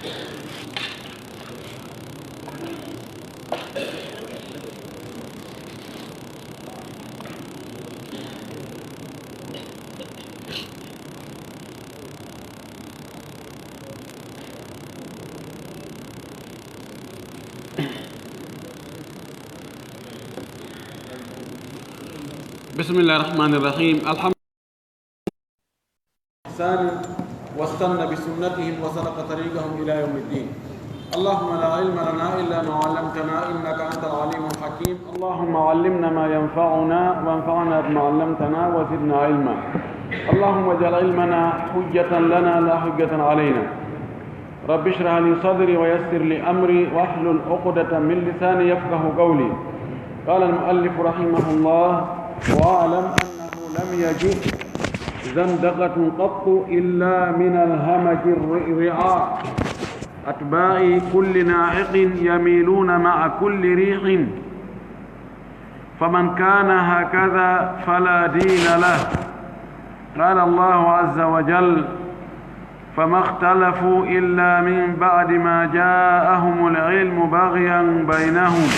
بسم الله الرحمن الرحيم. الحمد لله واستنى بسنتهم وسلك طريقهم إلى يوم الدين. اللهم لا علم لنا إلا ما علمتنا إنك أنت العليم الحكيم. اللهم علمنا ما ينفعنا وانفعنا بما علمتنا وزدنا علما. اللهم اجعل علمنا حجة لنا لا حجة علينا. رب اشرح لي صدري ويسر لي أمري واحلل عقدة من لساني يفقه قولي. قال المؤلف رحمه الله: واعلم أنه لم يجد زندقة قط إلا من الهمج الرعاء أتباع كل ناعق يميلون مع كل ريح، فمن كان هكذا فلا دين له. قال الله عز وجل: فما اختلفوا إلا من بعد ما جاءهم العلم بغيا بينهم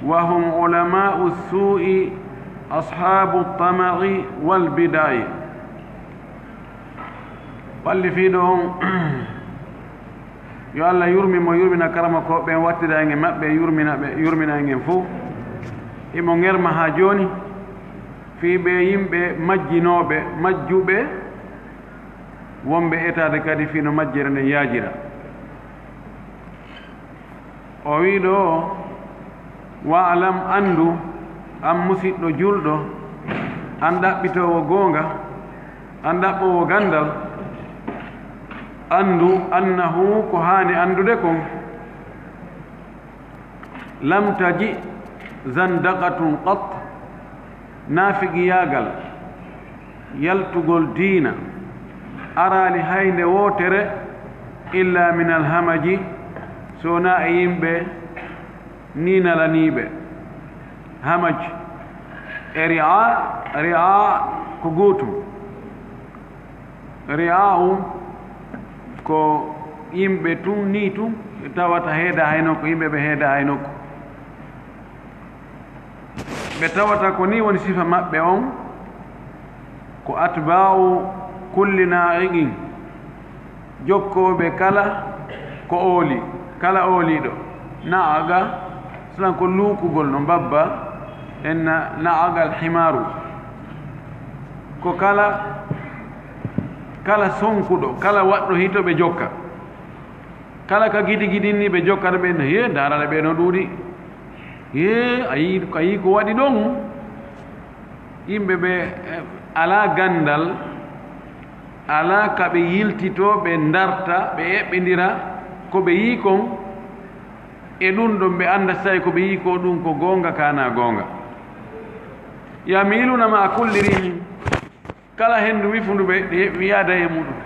وهم علماء السوء أصحاب الطمع والبدع. واللي فيهم yo Allah yurmi mo yurmina karama ko ɓe wattida e maɓɓe yurmina en fo imo ŋerma ha joni fi ɓe yimɓe majjinoɓe majjuɓe wonɓe etade kadi fino majjere nde yaajira. O wi ɗo: wa'lam, andu an musidɗo julɗo, an ɗaɓɓitowo goonga, an ɗaɓɓowo gandal, andu annahu ko haani andude kon lam taji zandaqatun qat, naafigiyagal yaltugol diina arali haynde wotere illa min alhamaji, sona e yimɓe ninalaniɓe. hamaj e ri'a ko gootum. ri'a'u ko yimɓe tun ni tun ɓe tawata heeda hay nokko, yimɓe ɓe heeda hay nokko, ɓe tawata ko ni woni sifa maɓɓe on, ko atba'u kulli na'iqin, jokkoɓe kala ko ooli, kala ooliɗo. na'aga sanan ko luukugol no mbabba en na'agal himaru, ko kala sonkuɗo, kala waɗɗo hito ɓe jokka, kala ka gidi gidinni ɓe jokkata ɓe. He darana ɓe no ɗuuɗi, ayi ko waɗi ɗon. yimɓe ɓe ala gandal, ala kaɓe yiltito ɓe darta ɓe eɓɓidira ko ɓe yi kon, e ɗum ɗon ɓe anda so tawi ko ɓe yi ko ɗum ko goonga kana goonga. yamiluna ma kulli rihin, kala hendu wifunduɓe wiyada e muɗum,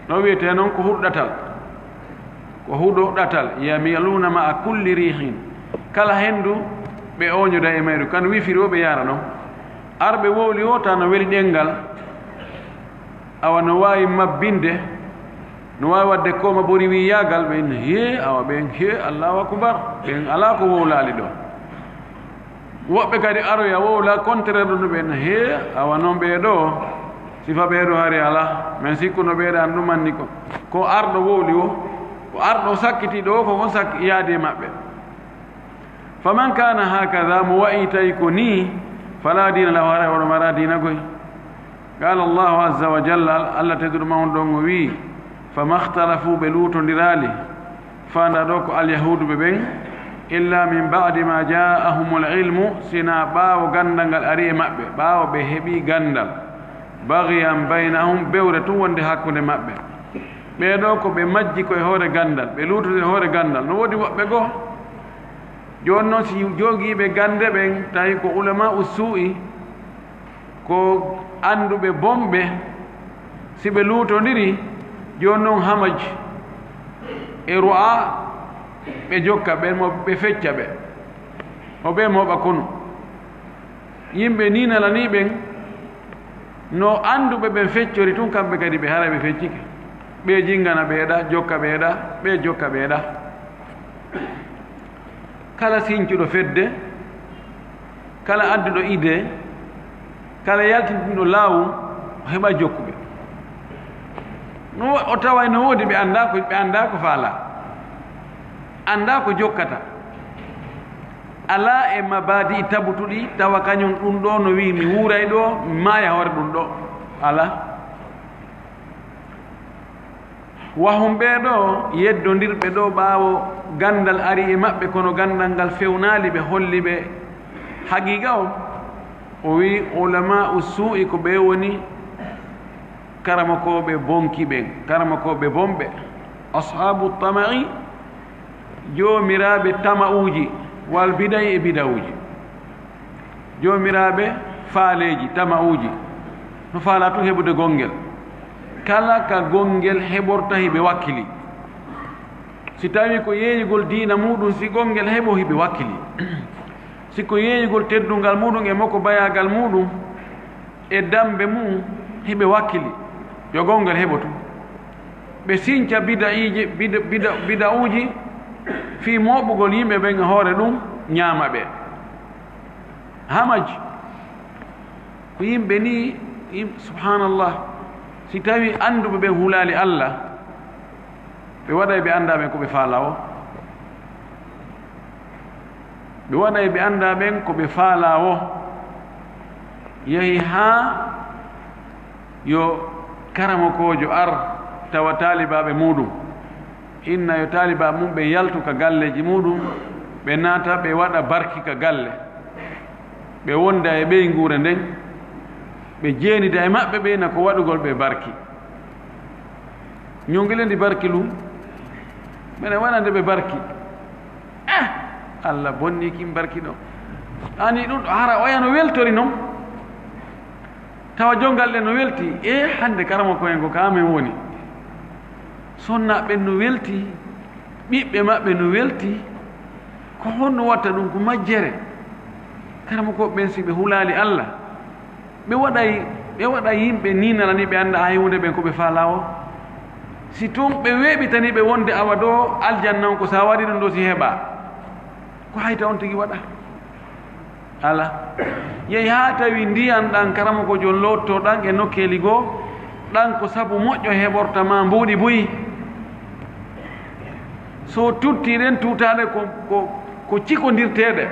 no wiyete noon ko huɗɗatal, ko huɗoɗatal. yamiluna ma kulli rihin, kala hendu ɓe oñoda e mayru, kan wifiri o ɓe yara noon. arɓe wowli o ta no weli ɗengal, awa no wawi mabbinde, no wawi wadde koma ɓori wiyagal, ɓen he awa ɓen he allahu akbar, ɓen ala ko wowlali ɗo. woɓɓe kadi aroya wowla contraire ɗo no ɓen he awa noon ɓeeɗo sifa ɓeeɗo hari ala, min sikku no ɓeeɗan ɗumanni ko arɗo wowli o, ko arɗo sakkitiɗo o ko on yaadi e maɓɓe. faman kana hakada, mo wayi tawi ko ni, fala dina lahu, hara oɗo mara dina koy. qala allahu azza wa jalla, allah teduɗo mawɗo ɗon o wi: fama ikhtalafu, ɓe luutondirali, fanda ɗo ko alyahudu ɓe ɓen, illa min ba'di ma ja'ahumul ilmu, sina ɓaawo gandal ngal ari e maɓɓe, ɓaawo ɓe heɓi gandal, bagyan baynahum, bewre tun wonde hakkude maɓɓe. ɓeeɗo ko ɓe majji koye hoore gandal, ɓe luutode hoore gandal. no woodi woɓɓe goo joni noon si jogiiɓe gande ɓen tawi ko ulama usu'i, ko anduɓe bomɓe, si ɓe luutodiri joni noon hamaj e ru'a ɓe jokka ɓen, mo ɓe fecca ɓe, o ɓe moɓa konu. yimɓe ninalani ɓen no anduɓe ɓen feccori tun, kamɓe kadi ɓe hara ɓe feccike. ɓe jingana ɓeeɗa jokka ɓeeɗa ɓe jokka ɓeeɗa kala siñcuɗo fedde kala adduɗo ide kala yaltinɗinɗo laawu o heɓa jokkuɓe no o taway no woodi ɓe annda ko faala annda ko jokkata ala e mabadi tabutuɗi tawa kañum ɗum ɗo no wi mi wuuray ɗo maaya hoore ɗum ɗo ala wahum ɓeeɗo yeddondirɓe ɗo ɓaawo gandal ari e maɓɓe kono gandal ngal fewnaali ɓe holli ɓe haqiqa o wi ulama u suu'i ko ɓe woni karamakoɓe bonki ɓen karamakoɓe bomɓe ashabu tama'i joomiraɓe tama'uji wal bidayi e bidawuji joomiraɓe faaleji tama'uji no faala tu heɓude gonngel kala ka gonngel heɓorta hiɓe wakkili si tawi ko yeeyigol diina muɗum si gonngel heɓo hiɓe wakkili si ko yeeyigol teddungal muɗum e makko bayagal muɗum e dambe mum hiɓe wakkili yo gonngel heɓotu ɓe sinca bida'uji fi moɓugol yimɓe ɓen e hoore ɗum ñaama ɓe hamaji ko yimɓe ni subhanallah si tawi annduɓe ɓen hulaali allah ɓe waɗay ɓe annda ɓen ko ɓe faala o ɓe waɗay ɓe annda ɓen ko ɓe faala o yehi haa yo karamakojo ar tawa taalibaɓe muɗum inna yo taalibaɓe mum ɓe yaltu ka galleji muɗum ɓe naata ɓe waɗa barki ka galle ɓe wonda e ɓey nguura nden ɓe jeenida e maɓɓe ɓeyna ko waɗugol ɓe barki ñongilendi barki lum mene waɗande ɓe barki allah bonni kim barki ɗo ani ɗum ɗo hara oya no weltori noon tawa jongal ɗe no welti hande karama ko en ko kamen woni sonnaɓe no welti ɓiɓɓe maɓɓe no welti ko honno watta ɗum ko majjere karama ko ɓen si ɓe hulaali allah ɓe waɗa yimɓe ninala ni ɓe annda hay hunde ɓen ko ɓe faala o si tun ɓe weeɓitani ɓe wonde awa ɗo aljanna on ko sa waɗi ɗum ɗo si heɓa ko hayta on tigi waɗa ala yehi haa tawi ndiyan ɗan karama ko jon lotto ɗan e nokkeli goo ɗan ko sabu moƴƴo heɓortama mbuuɗi buyi so tuttiɗen tutaɗe ko cikodirteɗe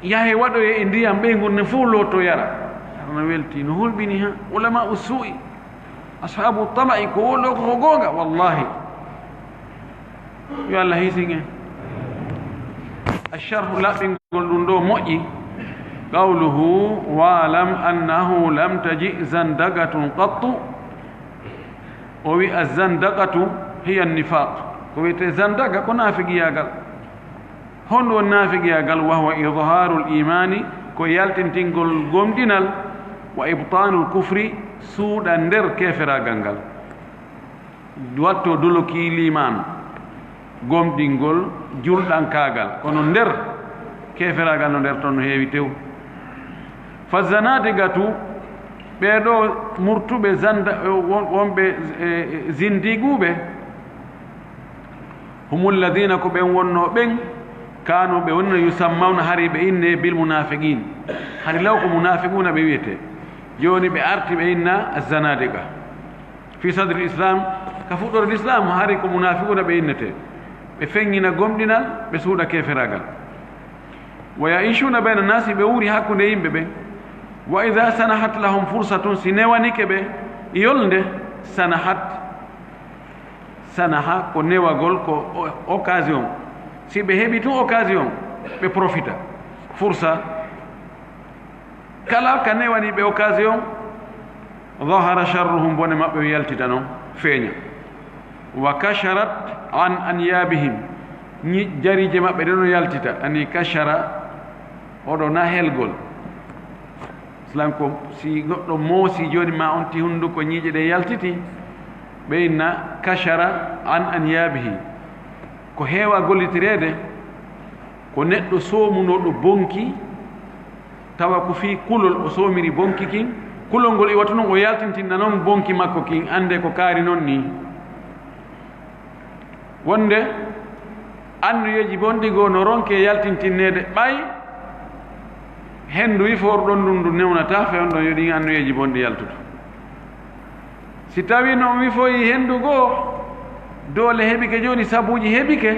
yahe waɗoye e ndiyam ɓeyngol ne fof lotto yara arano welti no hulɓini ha ulama u suu'i ashabu tama'i ko wolɗo ko goonga wallahi yo allah hisin en الشرح لابن قلن دو مؤي قوله واعلم أنه لم تجئ زندقة قط ووي الزندقة هي النفاق ووي زندقة كنافق ياقل هون والنافق ياقل وهو إظهار الإيمان كو يالتن تنقل قمدنال وإبطان الكفر سود اندر كيفرا قنقل دواتو دلوكي الإيمان gomɗingol julɗan kaagal kono nder keferagal no nder toon no heewi tew fa zanadigatu ɓeeɗo murtuɓe wonɓe zindiguɓe humu lladina ko ɓen wonno ɓen kanu ɓe wonno yusammawna hari ɓe inne bil munafiqin hari law ko munafiquna ɓe wiyete joni ɓe arti ɓe inna zanadiga fi sadri l'islam ka fuɗɗorde l'islam hari ko munafiquna ɓe innete ɓe feŋŋina gomɗinal ɓe suuɗa keferagal wa yaishuna bayna nasi ɓe wuri hakkunde yimɓe ɓe wa ida sanahat lahum fursatun si newanike ɓe yolnde sanaha ko newagol ko occasion si ɓe heɓi tun occasion ɓe profita fursa kala ka newani ɓe occasion dahara charruhum bone maɓɓe yaltita noon feeña wa kasharat an anyabihim ñi jarije maɓɓe ɗeno yaltita ani kashara oɗo na helgol islam ko si goɗɗo moosi joni ma on ti hunduko ñiiƴe ɗe yaltiti ɓeyna kashara an anyabihi ko heewa gollitirede ko neɗɗo soomunoɗo bonki tawa ko fi kulol o soomiri bonki kin kulol ngol iwata noon o yaltintinna noon bonki makko kin ande ko kaari noon ni wonde anduyeji bonɗi goo no ronke yaltintinnede ɓay hendu wi forɗon ɗum ndu newnata fewn ɗon yoɗi anduyeji bonɗi yaltude si tawi noon wi foyi hendu goo doole heɓike joni sabuji heɓike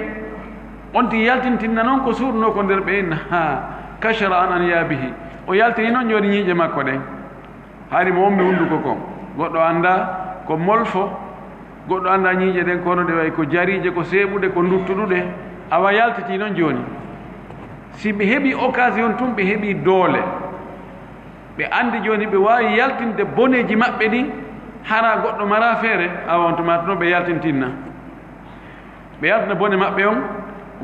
onti yaltintinna noon ko suurno ko nder ɓe inna ha kachara an yabihi o yaltini noon joni ñiiƴe makko ɗen haari mo wombi hunduko kon goɗɗo anda ko molfo goɗɗo anda ñiiƴe ɗen kono ɗe way ko jariije ko seeɓuɗe ko duttuɗuɗe awa yaltiti noon joni si ɓe heeɓi occasion tun ɓe heeɓi doole ɓe andi joni ɓe wawi yaltinde boneji maɓɓe ɗin hara goɗɗo mara feere awa on tuma tono ɓe yaltintinna ɓe yaltina bone maɓɓe on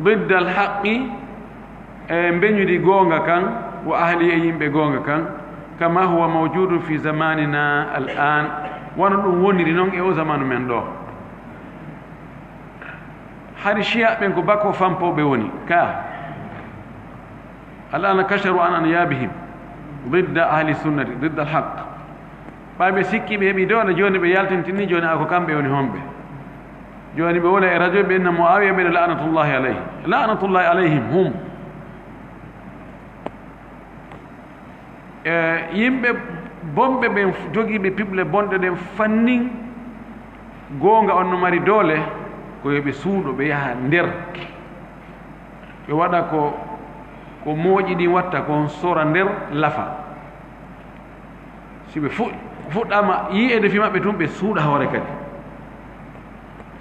ضد الحق بنيدي غونغا كان واهلي يمبه غونغا كان كما هو موجود في زماننا الان ونودum woniri non e o zamanu men do harishiya ben ko bako fampo be woni ka الان كشروا عن انيابهم ضد اهل السنه ضد الحق بابي سيكي be bi do na joni be yaltintini joni ako kambe woni hombe joni ɓe wona e radio ɓe inna muawiya ɓene lanatullahi alayhi lanatullahi alayhim hum yimɓe bonɓe ɓen jogiiɓe piɓle bonɗe ɗen fannin goonga on no mari doole ko yoɓe suuɗo ɓe yaha nder ɓe waɗa ko mooƴi ɗin watta kon sora nder lafa si ɓe fuɗɗama yi'ede fi maɓɓe tun ɓe suuɗa hoore kadi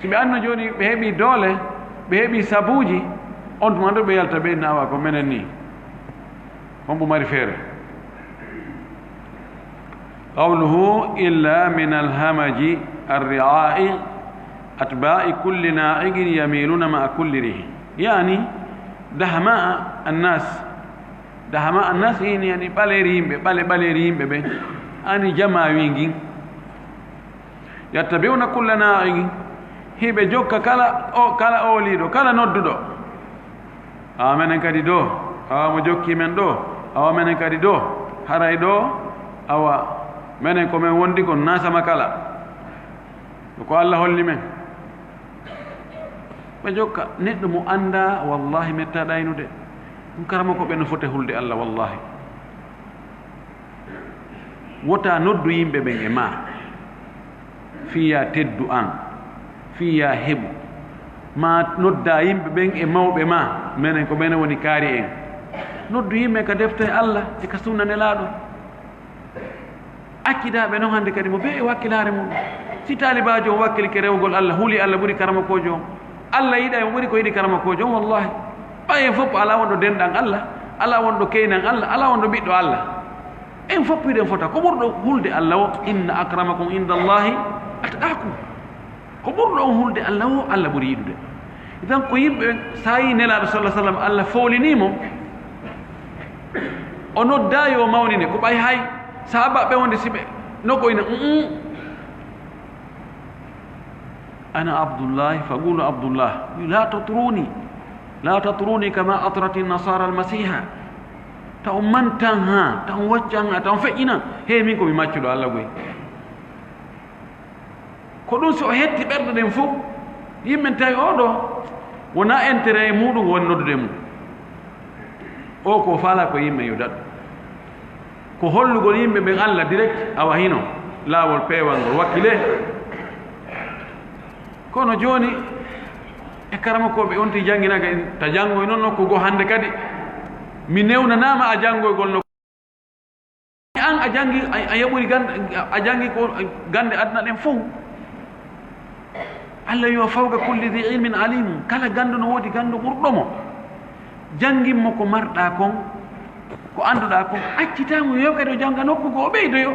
si ɓe anno joni ɓe heeɓi doole ɓe heeɓi sabuji on tuma ndo ɓe yalta ɓe nawa ko menen ni hombo mari feere qawluhu illa min alhamaji arriai atba'i kulli na'iqin yamiluna ma'a kulli rihi yani dahama annas ini yani ɓaleri yimɓe ɓaleri yimɓe ɓe ani jama wingin yattabi'una kulla na'iqin hiɓe jokka kala ooliɗo kala nodduɗo awa menen kadi do awa mo jokki men ɗo awa menen kadi do haray ɗo awa menen komin wondi kon nasama kala ko Allah holli men ɓe jokka neɗɗo mo anda wallahi metta ɗaynude ɗum karama ko ɓe no foti hulde Allah wallahi wota noddu yimɓe ɓen e ma fiya teddu an fiya heɓu ma nodda yimɓe ɓen e mawɓe ma menen ko menen woni kaari en noddu yimɓe ka defte Allah e ka sunna nelaaɗo accidaɓe noon hannde kadi mo be e wakkilare mum si talibajo on wakkilike rewgol Allah huuli Allah ɓuri karamakojo on Allah yiɗa mo ɓuri ko yiɗi karamakojo on wallahi ɓayen fof ala wonɗo denɗan Allah ala wonɗo keynan Allah ala wonɗo ɓiɗɗo Allah en fof piɗen fota ko ɓurɗo hulde Allah o inna akramakum inda Allahi atqakum ko ɓurɗo on hulde Allah o Allah ɓuri yiɗude idan ko yimɓe sa yi nelaɗo sallah sallam Allah fowlinimo o noddayi o mawnine ko ɓay hay sahabaɓe wonde siɓe nogoyna ana abdoullahi faqulu abdoullah la tatruni kama atrati nasara almasiha taw mantan ha taw waccan ha taw feƴƴina he min komi maccuɗo Allah goy ko ɗum so hetti ɓerɗe ɗen fof yimɓen tawi oɗo wona intérêt e muɗum woni noddude mum o ko faala ko yimɓe yo daɗɗo ko hollugol yimɓe ɓen Allah direct awa hino laawol peewal ngol wakkile kono jooni e karamakoɓe on ti janginaga en ta janngoy noon nokku goo hannde kadi mi newnanama a janngoygol nokku an a jangi a yaɓuri gande a jangi ko gande aduna ɗen fof Allah yo fawga kulli dhi ilmin alim kala gandu no woodi gandu ɓurɗomo janginmo ko marɗa kon ko annduɗa kon accitamo yo kadi o janga nokku goo o ɓeydoyo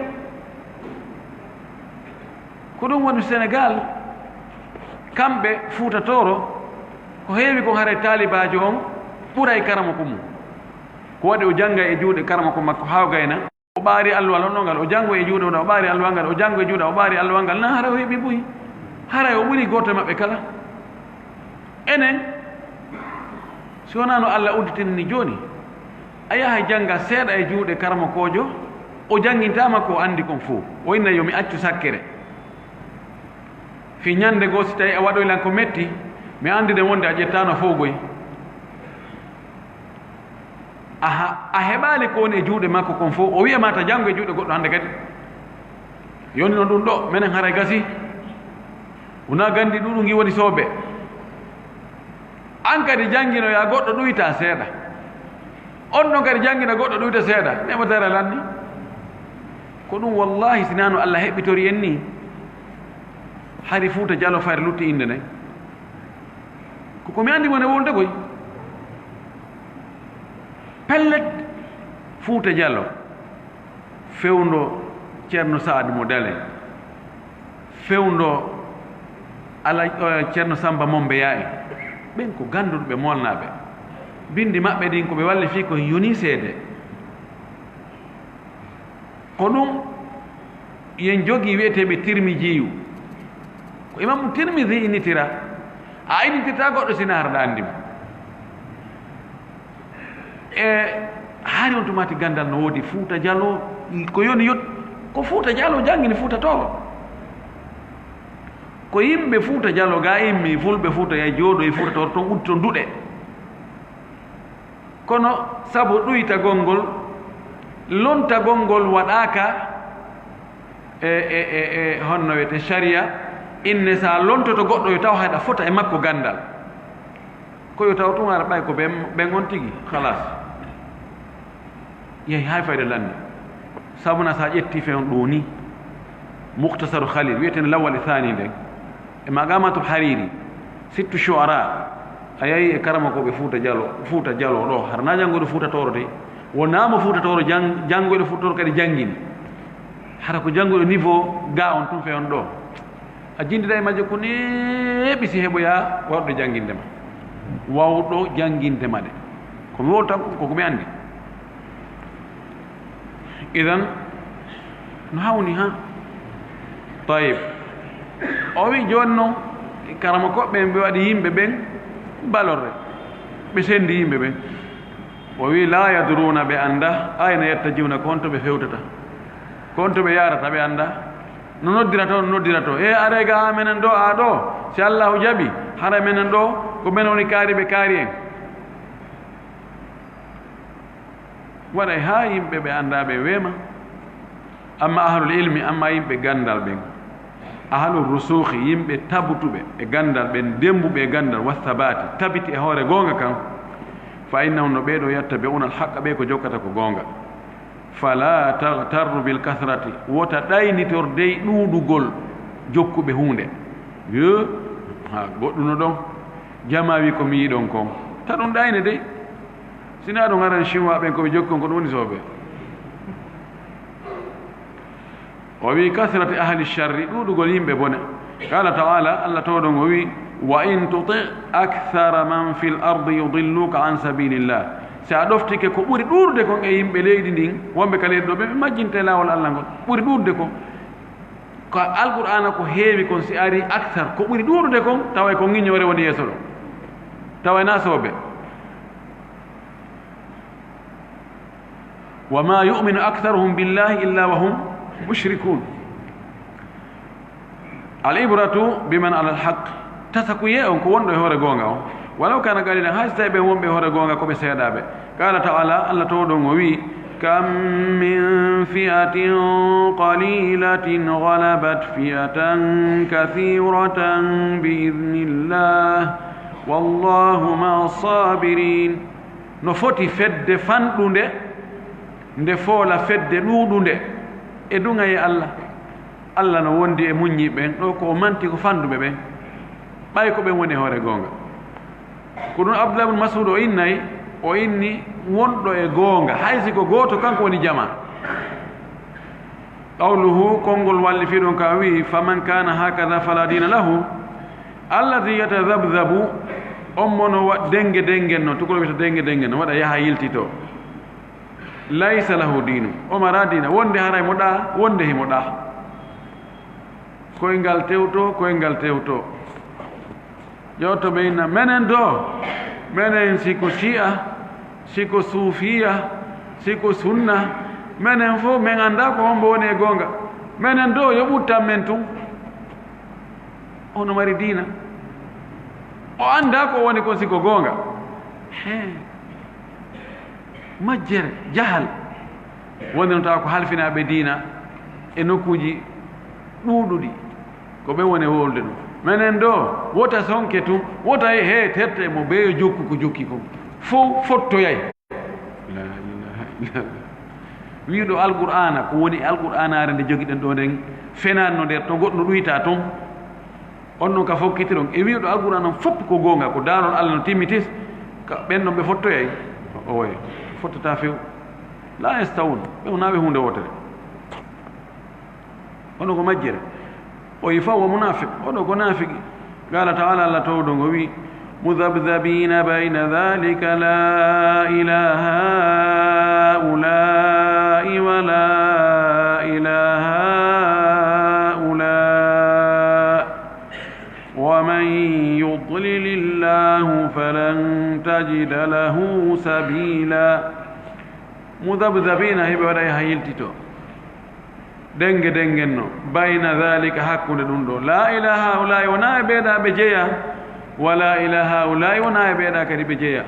ko ɗum woni Sénégal kamɓe fuutatoro ko heewi kon haray talibajo on ɓuray karama ko mum ko waɗi o janga e juuɗe karama ko makko hawgayna o ɓaari alluwal onno ngal o jango e juuɗe o ɓaari alluwal ngal o jango e juuɗe o ɓaari alluwal ngal na haray o heeɓi ɓuyi haray o ɓuri goto maɓɓe kala enen si wona no Allah udditinni joni a yaha janga seeɗa e juuɗe karama kojo o janngintama ko andi kon fof o inna yo mi accu sakkere fi ñande goo si tawi a waɗoylan ko metti mi andide wonde a ƴettano fowgoy a heɓali ko woni e juuɗe makko kon fof o wiyama ta janngo e juuɗe goɗɗo hannde kadi yoni no ɗum ɗo minen haray gasi wona gandi ɗuɗu ngi woni soobe an kadi jannginoya goɗɗo ɗuyta seeɗa on ɗon kadi janngina goɗɗo ɗuyta seeɗa neɓatere lanni ko ɗum wallahi sinano Allah heɓɓitori en ni hari Fuuta Jallo fayre lutti inde nayi komi andi mon e wolde koy pellet Fuuta Jallo fewndo ceerno Saad mo Dale fewndo ceerno Samba Mombeya en ɓen ko ganduɗo ɓe molnaɓe bindi maɓɓe ɗin ko ɓe walli fi ko yoni seede ko ɗum yen jogii wiyeteɓe Tirmijiyu ko imamu Tirmidi innitira a innitirta goɗɗo sina harɗa andima haari on tumati gandal no woodi Fuuta Jallo ko yoni yot ko Fuuta Jallo janngini Fuuta Tooro ko yimɓe Fuuta Jallo ga immi fulɓe Fuuta yay jooɗo e Fuuta Tooro toon uddi to nduɗe kono sabu ɗuytagol ngol lontagol ngol waɗaka honno wiyete sharia inne sa lontoto goɗɗo yo taw haɗa fota e makko gandal ko yo taw tun ara ɓay ko ɓen on tigi halas yehi hay fayde lanni sabuna sa ƴetti fe on ɗo ni mukhtasaru Khalil wiyeten lawal e thani nden e magamatul Hariri sittu shu'ara a yayi e karama koɓe Fuuta Jallo ɗo harna janngoɗo Fuuta Tooro de wonama Fuuta Tooro janngoɗo Fuuta Tooro kadi janngini hara ko janngoɗo niveau ga on tun fe on ɗo a jindida e majjo ko neeɓi si heɓoya wawɗo janngindema wawɗo janngindema de komi wol tan koko mi anndi idan no hawni ha tayib o wi jooni noon karama koɓɓe ɓe waɗi yimɓe ɓen balorre ɓe sendi yimɓe ɓen o wi la yadruna ɓe annda ayna yettajiwna ko honto ɓe fewtata ko honto ɓe yarata ɓe annda no noddirato no noddirato arega ha menen ɗo a ɗo si Allahu jaɓi hara menen ɗo ko men woni kaari ɓe kaari en waɗay ha yimɓe ɓe annda ɓe weema amma ahlul ilmi amma yimɓe gandal ɓen ahlul rusuhi yimɓe tabutuɓe e gandal ɓen dembuɓe e gandal wathabati tabiti e hoore goonga kan fa innahum no ɓeeɗo yattabi'una alhaqqa ɓe ko jokkata ko goonga fala taghtarru bil kathrati wota ɗaynitordey ɗuuɗugol jokkuɓe hunde yo ha goɗɗuno ɗon jama wi komi yiɗon kon ta ɗum ɗayne dey sina ɗum aran chinois ɓen koɓe jokki on ko ɗum woni sooɓe o wi kathrati ahli sharri ɗuuɗugol yimɓe bone qala taala allah toɗon o wi wa in tuti akthara man fi l ardi yudilluka an sabilillah si a ɗoftike ko ɓuri ɗurde kon e yimɓe leydi ndin wonɓe ka leydi ɗo ɓe majjinte laawol allah ngol ɓuri ɗurde kon ko alqur'ana ko heewi kon si ari actar ko ɓuri ɗurde kon tawa ko ŋiñore woni yeeso ɗo tawa na sooɓe wa ma yuminu actaruhum billahi illa wa hum mushrikun al ibratu biman ala alhaq tata ko yee on ko wonɗo e hoore goonga o walaw kana qalilan hay so tawi ɓe wonɓe hoore goonga koɓe seeɗaɓe qala taala allah to ɗon o wi kam min fi'atin qalilatin ghalabat fi'atan kathiratan biidnillah wallahu ma sabirin no foti fedde fanɗunde nde foola fedde ɗuuɗunde e duŋa e allah no wondi e muññiɓen ɗo ko o manti ko fanduɓe ɓen ɓay ko ɓen woni hoore goonga ko ɗum abdoulah ibne masud o innayi o inni wonɗo e goonga hay si ko gooto kanko woni jama qawluhu konngol walli fi ɗon ka wi faman kana hakada fala dina lahu alladi yatadabdabu on mono denge dengen noon tukolo wiyta denge dengen no waɗa yaha yiltito laysa lahu dinu omara dina wonde haray mo ɗa wonde himo ɗa koyngal tewto koyngal tewto jewto ɓe inna menen do menen siko shi'a siko sufiya siko sunna menen fof min anda ko hombo woni e gonga menen do yo ɓuttan men tun ono mari diina o anda ko woni kon siko gonga majjere jahal woni no tawa ko halfinaɓe diina e nokkuji ɗuuɗuɗi ko ɓe woni wolde ɗum menen do wota sonke tun wota he terte mo ɓeyo jokku ko jokki ko fof fottoyay la ilaha illallah wiiɗo alqur'ana ko woni alqur'anare nde jogiɗen ɗo nden fenanno nder to goɗɗo ɗuyta toon on noon ka fokkitiron e wiiɗo alqur'ana fopp ko gonga ko daron allah no timmitis ɓen ɗon ɓe fottoyay oy fottata few la yastawun ɓe wonaɓe hunde wotere ono ko majjere o yi faw wo munafiq oɗo ko nafiki qala taala allah towɗo ngo wi mudabdabina bayna dhalika la ilaha haulai wa la ilaha haula wa man yudlil llahu falan tajida lahu sabila mudabdabina heɓe waɗa ha yiltito denge dengenno bayna dhalika hakkude ɗum ɗo la ilaha haulai wona e ɓeeɗa ɓe jeeya wala ilaha haulai wona e ɓeeɗa kadi ɓe jeeya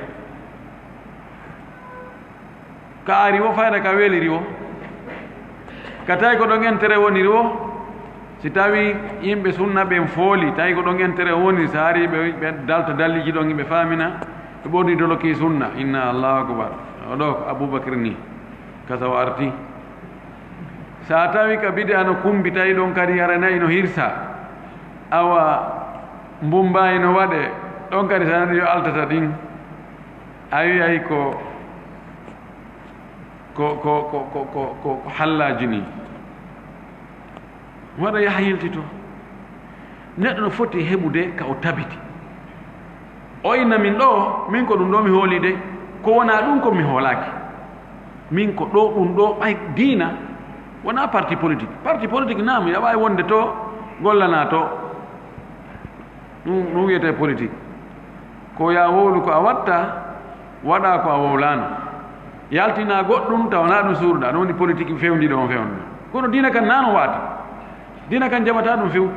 ka ari wo fayda ka weliri wo ka tawi ko ɗon entere woniri wo si tawi yimɓe sunna ɓen fooli tawi ko ɗon entere woniri so ari ɓe dalta dalliji ɗon yimɓe famina ɓe ɓorni doloki sunna inna allahu akbar oɗo ko aboubacry ni kasa o arti sa tawi ka bide ano kumbi tawi ɗon kadi haranayi no hirsa awa mbumbayi no waɗe ɗon kadi sanani yo altata ɗin a wiyay ko hallaji ni waɗa yaha yiltito neɗɗo no foti heɓude ka o tabiti o inna min ɗo min ko ɗum ɗo mi hooli de ko wona ɗum ko mi hoolaki min ko ɗo ɗum ɗo ɓay diina wona parti politique nam ya wawi wonde to gollana to ɗum wiyete politique ko ya wowlu ko a watta waɗa ko a wowlano yaltina goɗɗum tawana ɗum suurɗa ɗum woni politique fewdiɗo on fewnuɗo kono dina kan nano waata dina kan jaɓata ɗum few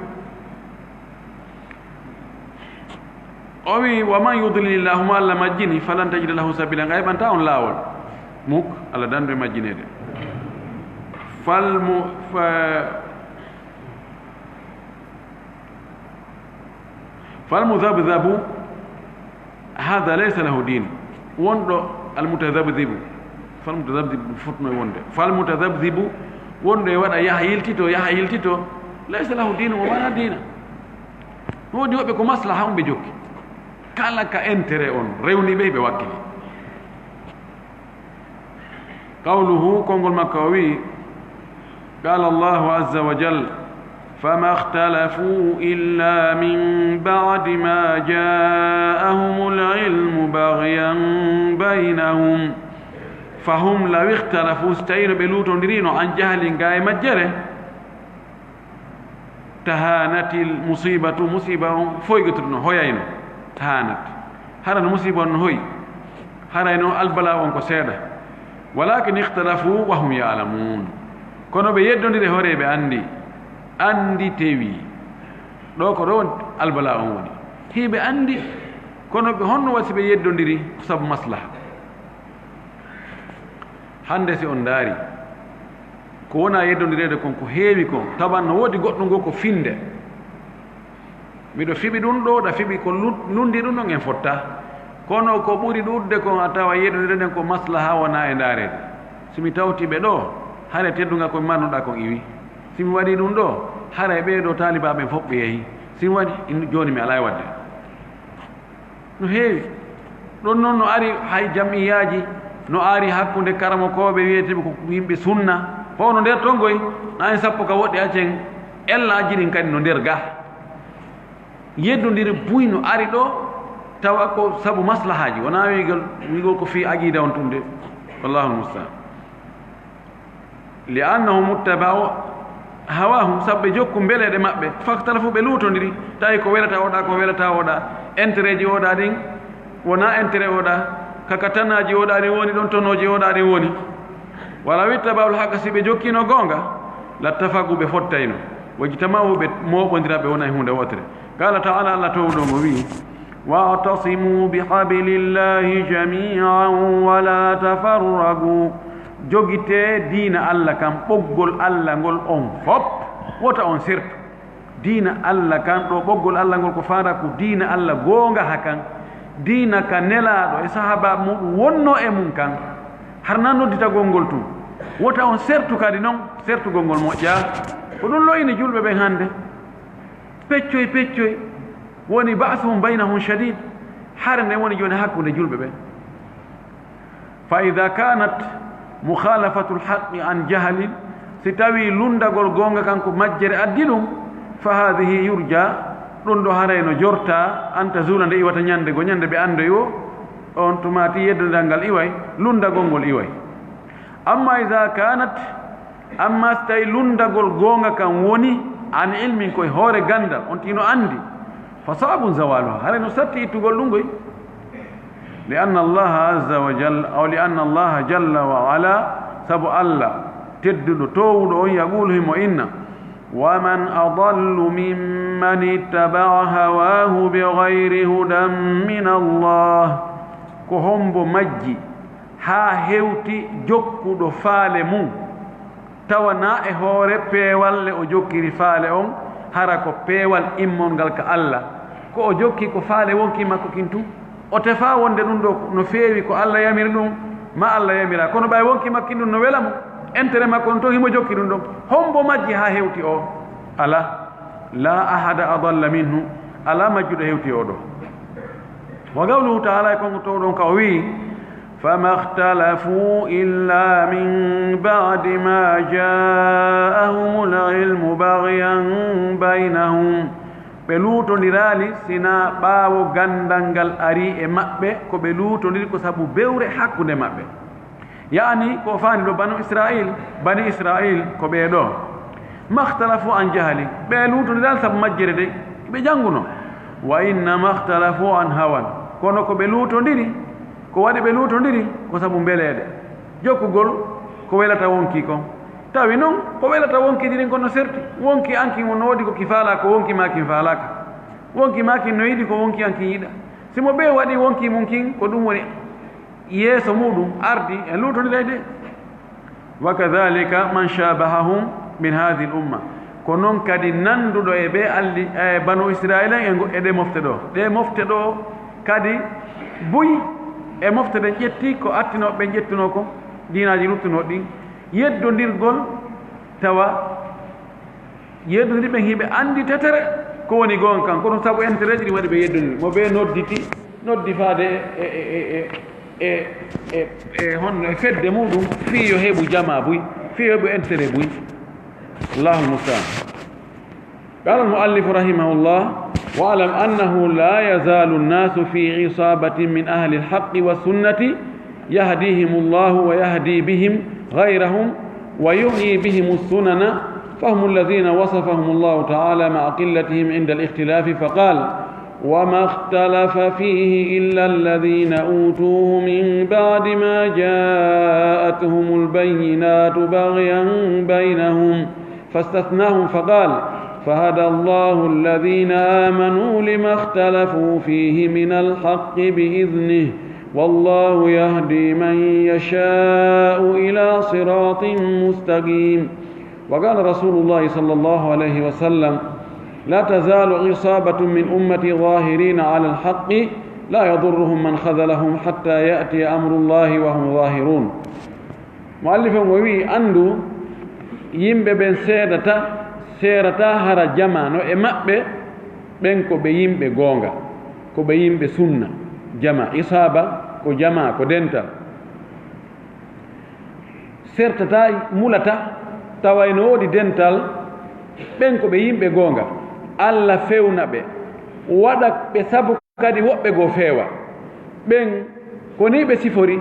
o wi wa man yudlilillahu ma allah majjini falan tajida lahu sabila nga heɓanta on laawol muk allah dandu e majjinede falmudabdabu hada laysa lahu din wonɗo almutadabdibu falmutadabdibu fotno e wonde falmutadabdibu wonɗo e waɗa yaha yiltito laysa lahu din o wona dina woodi woɓɓe ko maslaha on ɓe jokki kala ka intérêt on rewni ɓe ɓe wakkili qawluhu konngol makko o wi قال الله عز وجل فما اختلفوا إلا من بعد ما جاءهم العلم بغيا بينهم فهم لو اختلفوا استير بلوتون درينو عن جهل قاي مجره تهانت المصيبة مصيبة فويقترنو هويينو تهانت هرن مصيبة هوي هرينو البلاء ونكو سيدة ولكن اختلفوا وهم يعلمون kono ɓe yeddondire horeɓe andi tewi ɗo ko ɗo albala on woni hiɓe andi kono ɓe honno wasi ɓe yeddondiri sabu maslaha hande si on daari ko wona yeddondirede kon ko heewi kon tawan no woodi goɗɗo ngo ko finde miɗo fiɓi ɗum ɗo ɗa fiɓi ko lundi ɗum ɗon en fotta kono ko ɓuri ɗuɗde kon a tawa yeddondireden ko maslaha wona e ndaarede somi tawtiɓe ɗo hare teddunga koye mannuɗa kon iwi simi waɗi ɗum ɗo hara ɓeeɗo talibaɓe fof ɓe yeehi simi waɗi joni mi ala e wadde no heewi ɗon noon no ari hay jamiyaji no ari hakkude karamokoɓe wiyeteɓe ko yimɓe sunna fo no nder tongoy na en sappo ka woɗɗi accen ella aji ɗin kadi no nder ga yeddodiri buy no ari ɗo tawa ko sabu maslahaji wona wigol ko fi aqida on tumde wallahu almustaan li annahum muttaba'u hawahum sabbe jokku mbeleɗe maɓɓe faktala fu ɓe luutodiri tawi ko welata oɗa ko welata oɗa intérêt ji oɗa ɗin wona intérêt oɗa kaka tanaji oɗa ɗin woni ɗon tonoji oɗa ɗin woni wala wittaba'u al-haqqa sibe jokkino gonga lattafagu be fottayno wajtama'u be moɓondira ɓe wona e hunde wotere qala ta'ala allah towɗo mo wi wa'tasimu bihablillahi jami'an wala tafarragu jogite diina allah kam ɓoggol allah ngol on fop wota on sirtu diina allah kan ɗo ɓoggol allah ngol ko faada ko diina allah goonga ha kan diina ka nelaaɗo e sahaba muɗum wonno e mum kan har nan nodditagol ngol tun wota on sertu kadi noon sertugol ngol moƴƴa ko ɗum loyni julɓe ɓen hannde peccoy woni ba'suhum baynahum shadid har nde woni joni hakkunde julɓe ɓen fa ida kanat mukhalafatu lhaqi an jahalin si tawi lundagol goonga kanko majjere addi ɗum fa hadihi yurja ɗum ɗo harayno jorta anta zula nde iwata ñande go ñande ɓe andoy o on tumati yeddodal ngal iway lundagol ngol iway amma ida kanat amma so tawi lundagol goonga kan woni an ilmin koye hoore gandal on tino andi fa sabun zawaluha harayno satti ittugol ɗum goy li anna allaha azza wa jalla aw li anna allaha jalla wa ala sabu allah tedduɗo towuɗo on yaqulu himo inna ومن أضل ممن اتبع هواه بغير هدى من الله كهم بمجي ها هوتي جوكو دو فالي مون توانا هوري بيوال لأو جوكي رفالي أون هراكو بيوال إمون غالك الله كو جوكي كو فالي وونكي ماكو كنتو وتفا وندي دو نفيوي كو الله يمير دون ما الله يمير كونو باي وونكي ماكي دون نويلامو entere makko on to himo jokki ɗum ɗon hombo majji ha hewti o ala la ahada adalla minhu ala majjuɗo hewti o ɗo wa qawluhu taala e konko to ɗon ka o wi fama ikhtalafu illa min ba'di ma ja'ahum al-ilmu baghyan baynahum ɓe luutondirali sina ɓaawo gandal ngal ari e maɓɓe ko ɓe luutondiri ko sabu bewre hakkunde maɓɓe yani ko faani ɗo bani israil ko ɓeeɗo makhtalafu an jahali ɓe luutodiral sabu majjere de ɓe jannguno wa innama ikhtalafu an hawan kono ko ɓe luutodiri ko waɗi ɓe luutodiri ko sabu mbeleede jokkugol ko welata wonki kon tawi noon ko welata wonkidirin kono serti wonki ankin no woodi ko ki faala ko wonki ma kin faalaka wonki ma kin no yiɗi ko wonki ankin yiɗa simo ɓe waɗi wonki mum kin ko ɗum woni yeeso muɗum ardi e luutondirede wa kadhalika man shabahahum min hadihi l umma ko noon kadi nanduɗo e ɓe alli e banu israila e ɗe mofte ɗo ɗe mofte ɗo kadi buy e mofte ɗen ƴetti ko attinoɓe ɓe ƴettuno ko dinaji luttuno ɗin yeddodirgol tawa yeddodiri ɓen hiɓe andi tetere ko woni gonga kan kono sabu intérêt ji ɗi waɗi ɓe yeddodiri mo ɓe noddi faade honno e fedde muɗum fiyo heɓu jama buy fiyo heɓu intérêt buy allahu lmustaan qala almuallifu rahimahullah واعلم أنه لا يزال الناس في عصابة من أهل الحق والسنة يهديهم الله ويهدي بهم غيرهم ويحيي بهم السنن فهم الذين وصفهم الله تعالى مع قلتهم عند الاختلاف فقال وما اختلف فيه إلا الذين أوتوه من بعد ما جاءتهم البينات بغيا بينهم فاستثناهم فقال فهدى الله الذين آمنوا لما اختلفوا فيه من الحق بإذنه والله يهدي من يشاء إلى صراط مستقيم وقال رسول الله صلى الله عليه وسلم لا تزال عصابة من أمتي ظاهرين على الحق لا يضرهم من خذلهم حتى يأتي أمر الله وهم ظاهرون مؤلف ووي أندو يمبي بن seerata hara jamano e maɓɓe ɓen ko ɓe yimɓe goonga ko ɓe yimɓe sunna jama isaba ko jama ko dental sertata mulata tawa no woodi dental ɓen ko ɓe yimɓe goonga allah fewna ɓe waɗa ɓe sabu kadi woɓɓe goo feewa ɓen ko ni ɓe sifori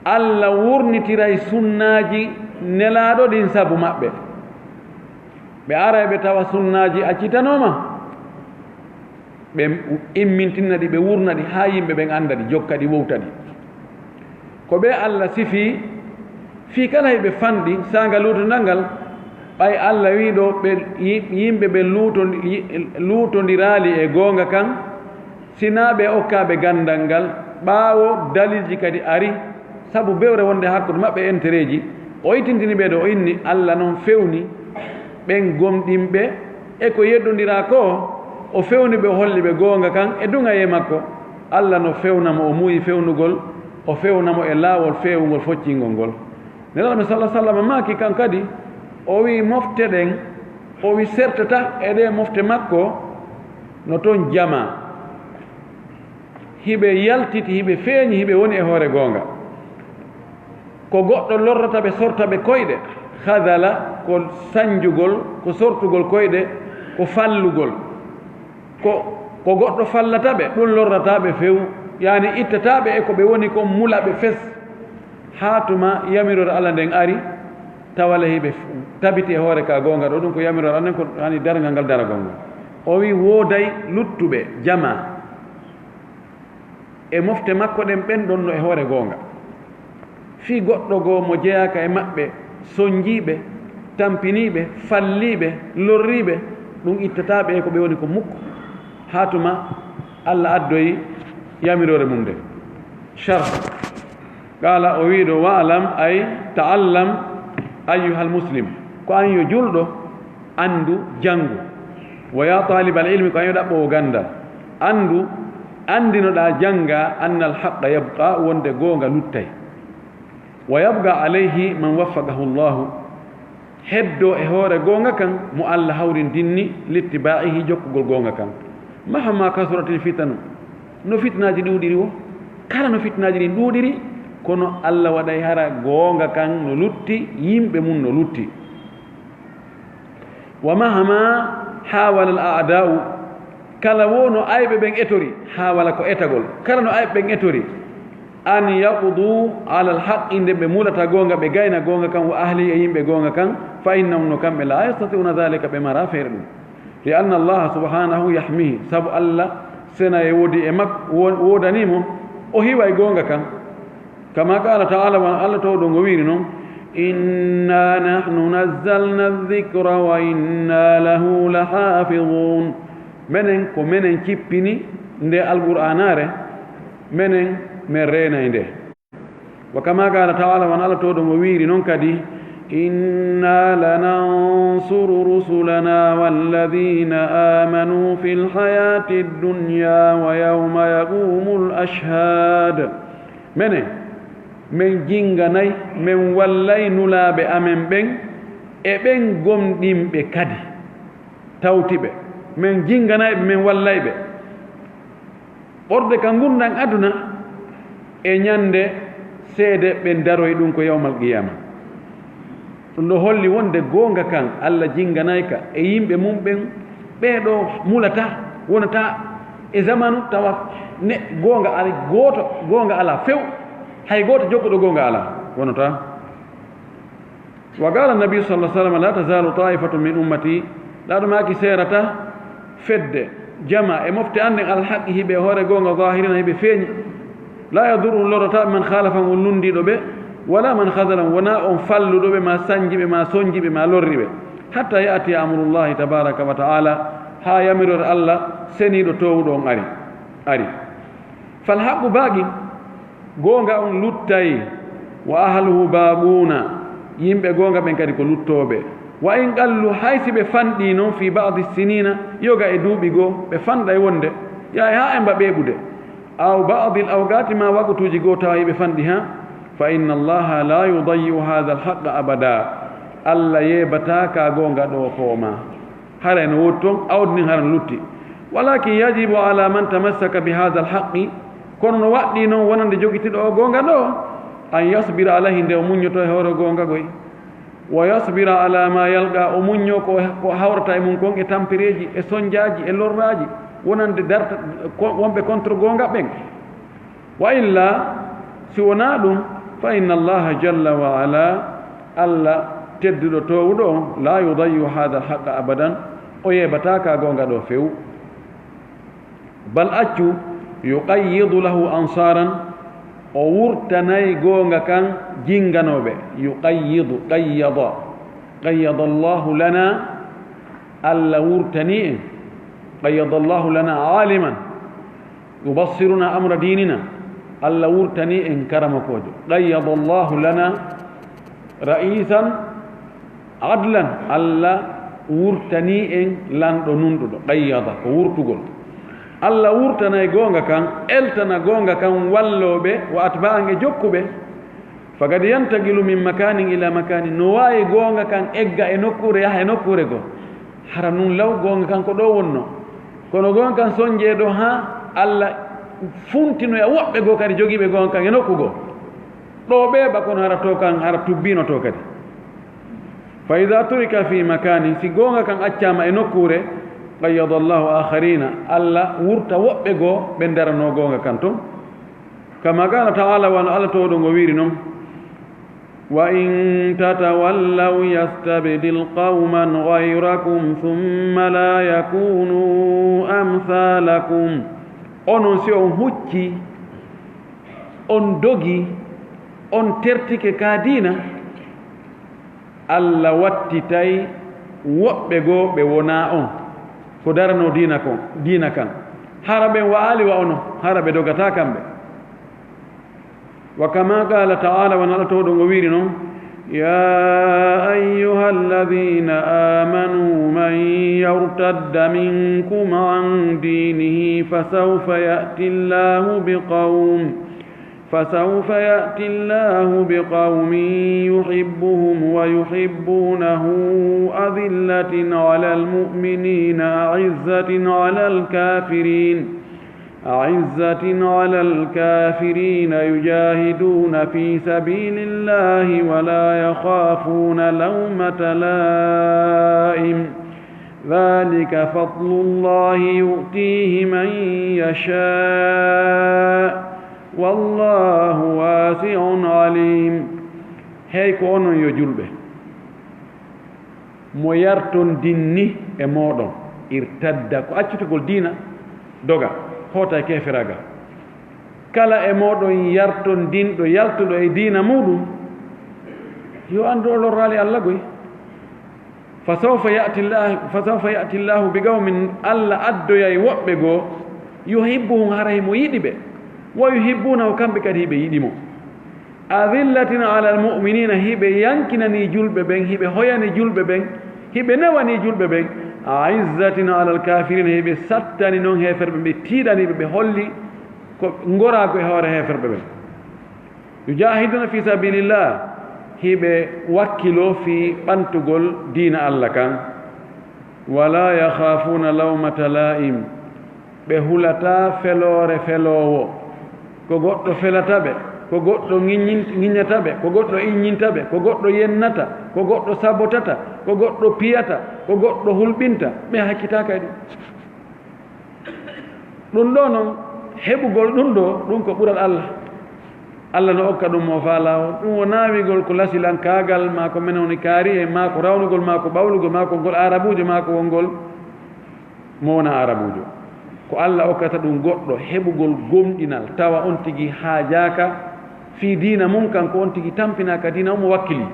allah wurnitiray sunnaji nelaaɗo ɗin sabu maɓɓe ɓe ara ɓe tawa sunnaji accitanoma ɓe immintinna ɗi ɓe wurna ɗi ha yimɓe ɓen anda ɗi jokka ɗi wowta ɗi ko ɓe allah sifi fi kala heɓe fanɗi sanga lutondal ngal ɓay Allah wiɗo ɓe yimɓe ɓe luutondirali e goonga kan sina ɓe okkaɓe gandal ngal ɓaawo dalilji kadi ari sabu bewre wonde hakkude maɓɓe entereji o yitintini ɓeeɗo o inni Allah noon fewni ɓen gomɗinɓe e ko yeddodira ko o fewni ɓe holli ɓe goonga kan e dungaye makko Allah no fewnamo o muuyi fewnugol o fewnamo e laawol feewugol foccingol ngol nelaɗo sallah sallam maaki kan kadi o wi mofte ɗen o wi sertata e ɗe mofte makko no toon jama hiɓe yaltiti hiɓe feeñi hiɓe woni e hoore goonga ko goɗɗo lorrata ɓe sorta ɓe koyɗe hadala ko sañjugol ko sortugol koyɗe ko fallugol ko goɗɗo fallata ɓe ɗum lorrataɓe few yani ittataɓe e ko ɓe woni kon mula ɓe fes haa tuma yamirore Allah nden ari tawale hiɓe tabiti e hoore ka goonga ɗo ɗum ko yamirore Allah nden ko hani dargal ngal daragol ngol o wi wooday luttuɓe jama e mofte makko ɗen ɓen ɗon no e hoore goonga fii goɗɗo goo mo jeyaka e maɓɓe soñjiiɓe tampiniiɓe falliiɓe lorriiɓe ɗum ittataɓe e ko ɓe woni ko mukko haa tuma Allah addoyi yamirore mum nde char qala o wiiɗo waalam ay taallam ayyuha almuslim ko an yo julɗo anndu janngu wa ya talibal ilmi ko an yo ɗaɓɓowo gandal anndu andinoɗa jannga anna alhaqa yabqa wonde goonga luttay wa yabga alayhi man waffaqahu llahu heddo e hoore goonga kan mo Allah hawrindinni littibaihi jokkugol goonga kan mahama kasuratil fitanu no fitnaji ɗuuɗiri o kala no fitnaji ɗin ɗuuɗiri kono Allah waɗay hara goonga kan no lutti yimɓe mum no lutti wa mahama hawala al a'da'u kala wo no ayɓe ɓen etori hawala ko etagol kala no ayɓe ɓen etori an yaqudu ala alhaqi nde ɓe mulata goonga ɓe gayna goonga kan wa ahli e yimɓe goonga kan fa innahum no kamɓe la yastatiuna dhalika ɓe mara feere ɗum li anna allaha subhanahu yahmihi sabu Allah sena e woodi e makko woodanimo o hiwa e goonga kan kama qala taala won Allah to ɗo ngo wiiri noon inna nahnu nazzalna dhikra wa inna lahu lahafidun menen ko menen cippini nde alqur'anare menen min reenay nde wa kama qala taala won Allah to ɗo ngo wiiri noon kadi inna lanansuru rusulana walladina amanu fi lhayati dunya wa yawma yaqumu lashhad mene min jinganay min wallay nulaaɓe amen ɓen e ɓen gomɗinɓe kadi tawtiɓe min jinganayɓe min wallayɓe ɓorde ka gunɗan aduna e ñande seede ɓe daroy ɗum ko yawmal qiyama ɗum ɗo holli wonde goonga kan Allah jinganayka e yimɓe mum ɓen ɓeeɗo mulata wonata e zamanu tawa ne goonga ala gooto goonga ala few hay gooto jokkuɗo goonga ala wonata wa qala nabi sallah sallam la tazalu taifatu min ummati ɗaɗo maki seerata fedde jama e mofte anden alhaqi hiɓe hoore goonga zahirina hiɓe feeñi la yadurru lorota man khalafan on lundiɗo ɓe wala man khadalan wona on falluɗo ɓe ma sañjiɓe ma soñjiɓe ma lorriɓe hatta yati amrullahi tabaraka wa taala ha yamirore Allah seniɗo towuɗo on ari falhaqu baaqi goonga on luttay wa ahluhu baaquna yimɓe goonga ɓen kadi ko luttoɓe wa in qallu haysi ɓe fanɗi noon fi badi sinina yoga e duuɓi goo ɓe fanɗay wonde yahay ha e mba ɓeeɓude aw badi l awgati ma wagutuji goo tawa yiɓe fanɗi ha fa inna allaha la yudayi'u hadha alhaqa abada Allah yeebata ka goonga ɗo fooma hara no wodi toon awdinin hara no lutti walakin yajibu ala man tamassaka bi hadha alhaqi kono no waɗɗi noon wonande jogitiɗo o goonga ɗo an yasbira alayhi nde o muññoto e hoore goonga goy wa yasbira ala ma yalqa o muñño ko hawrata e mum kon e tampireji e soñdiaji e lorraji wonande darta wonɓe contre goonga ɓen wa illa si wona ɗum fa inna allaha jalla wa ala Allah tedduɗo towuɗo on la yudayi'u hada alhaqa abadan o yeɓata ka goonga ɗo few bal accu yuqayyidu lahu ansaran o wurtanayi goonga kan jinganoɓe yuqayyidu qayyada allahu lana allah wurtani en qayyada allahu lana aliman yubassiruna amra dinina allah wurtani en karamakojo qayyada allahu lana ra'isan adlan allah wurtani en lanɗo nunɗuɗo qayyada ko wurtugol allah wurtanayi goonga kan eltana goonga kan walloɓe wa atba'an e jokkuɓe fagad yantagilu min makanin ila makanin no wawi goonga kan egga e nokkure yaha e nokkure goo hara nun law goonga kan ko ɗo wonno kono goonga kan soñjeeɗo ha allah funtinoya woɓɓe goo kadi jogiiɓe goonga kan e nokku goo ɗo ɓeeɓa kono hara to kan hara tubbino to kadi fa ida turika fi makanin si goonga kan accama e nokkure qayyada allahu akharina allah wurta woɓɓe goo ɓe ndarano goonga kan toon kama qala taala wano allah to ɗo ngo wiiri noon wa in tatawallaw yastabdil qawman gayrakum thumma la yakunu amthalakum onon si on hucci on dogi on tertike ka diina allah wattitay woɓɓe goo ɓe wona on ko darano diina kan hara ɓen wa'ali wa ono hara ɓe dogata kamɓe wa kama qala taala wona allah to ɗo ngo wiiri noon ya ayuha alladina amanu man yartadda minkum an dinihi fasawfa ya'ti llahu biqawmin yuhibbuhum wa yuhibbunahu adillatin ala almu'minina أعزة على الكافرين يجاهدون في سبيل الله ولا يخافون لومة لائم ذلك فضل الله يؤتيه من يشاء والله واسع عليم هيك أنو يجلبه mo yarton dinni e moɗon irtadda ko accutugol diina doga hoota kefiraga kala e moɗon yarton dinɗo yaltuɗo e diina muɗum yo andu o lorrali allah goy fa sawfa ya'ti llahu bi qawmin allah addoyay woɓɓe goo yuhibbuhum hara himo yiɗi ɓe wa yuhibbunahu kamɓe kadi hiɓe yiɗimo adillatin ala almu'minina hiɓe yankinani julɓe ɓen hiɓe hoyani julɓe ɓen hiɓe newani julɓe ɓen aizzatin ala alkafirina hiɓe sattani noon heferɓe ɓe tiiɗaniɓe ɓe holli ko gorago e hoore heferɓe ɓen yujahiduna fi sabilillah hiɓe wakkilo fi ɓantugol diina allah kan wala yakhafuna lawmata la'im ɓe hulata felore felowo ko goɗɗo felata ɓe ko goɗɗo ŋiññata ɓe ko goɗɗo iññinta ɓe ko goɗɗo yennata ko goɗɗo sabotata ko goɗɗo piyata ko goɗɗo hulɓinta ɓe hakkitaka e ɗum ɗo noon heɓugol ɗum ɗo ɗum ko ɓural allah no okka ɗum mo faalawo ɗum wo naawigol ko lasilankaagal ma ko mene woni kaari e ma ko rawnugol ma ko ɓawlugol ma ko ngol arabujo ma ko wongol mo wona arabujo ko allah okkata ɗum goɗɗo heɓugol gomɗinal tawa on tigi haajaka fi diina mum kanko on tigi tampinaka diina omo wakkili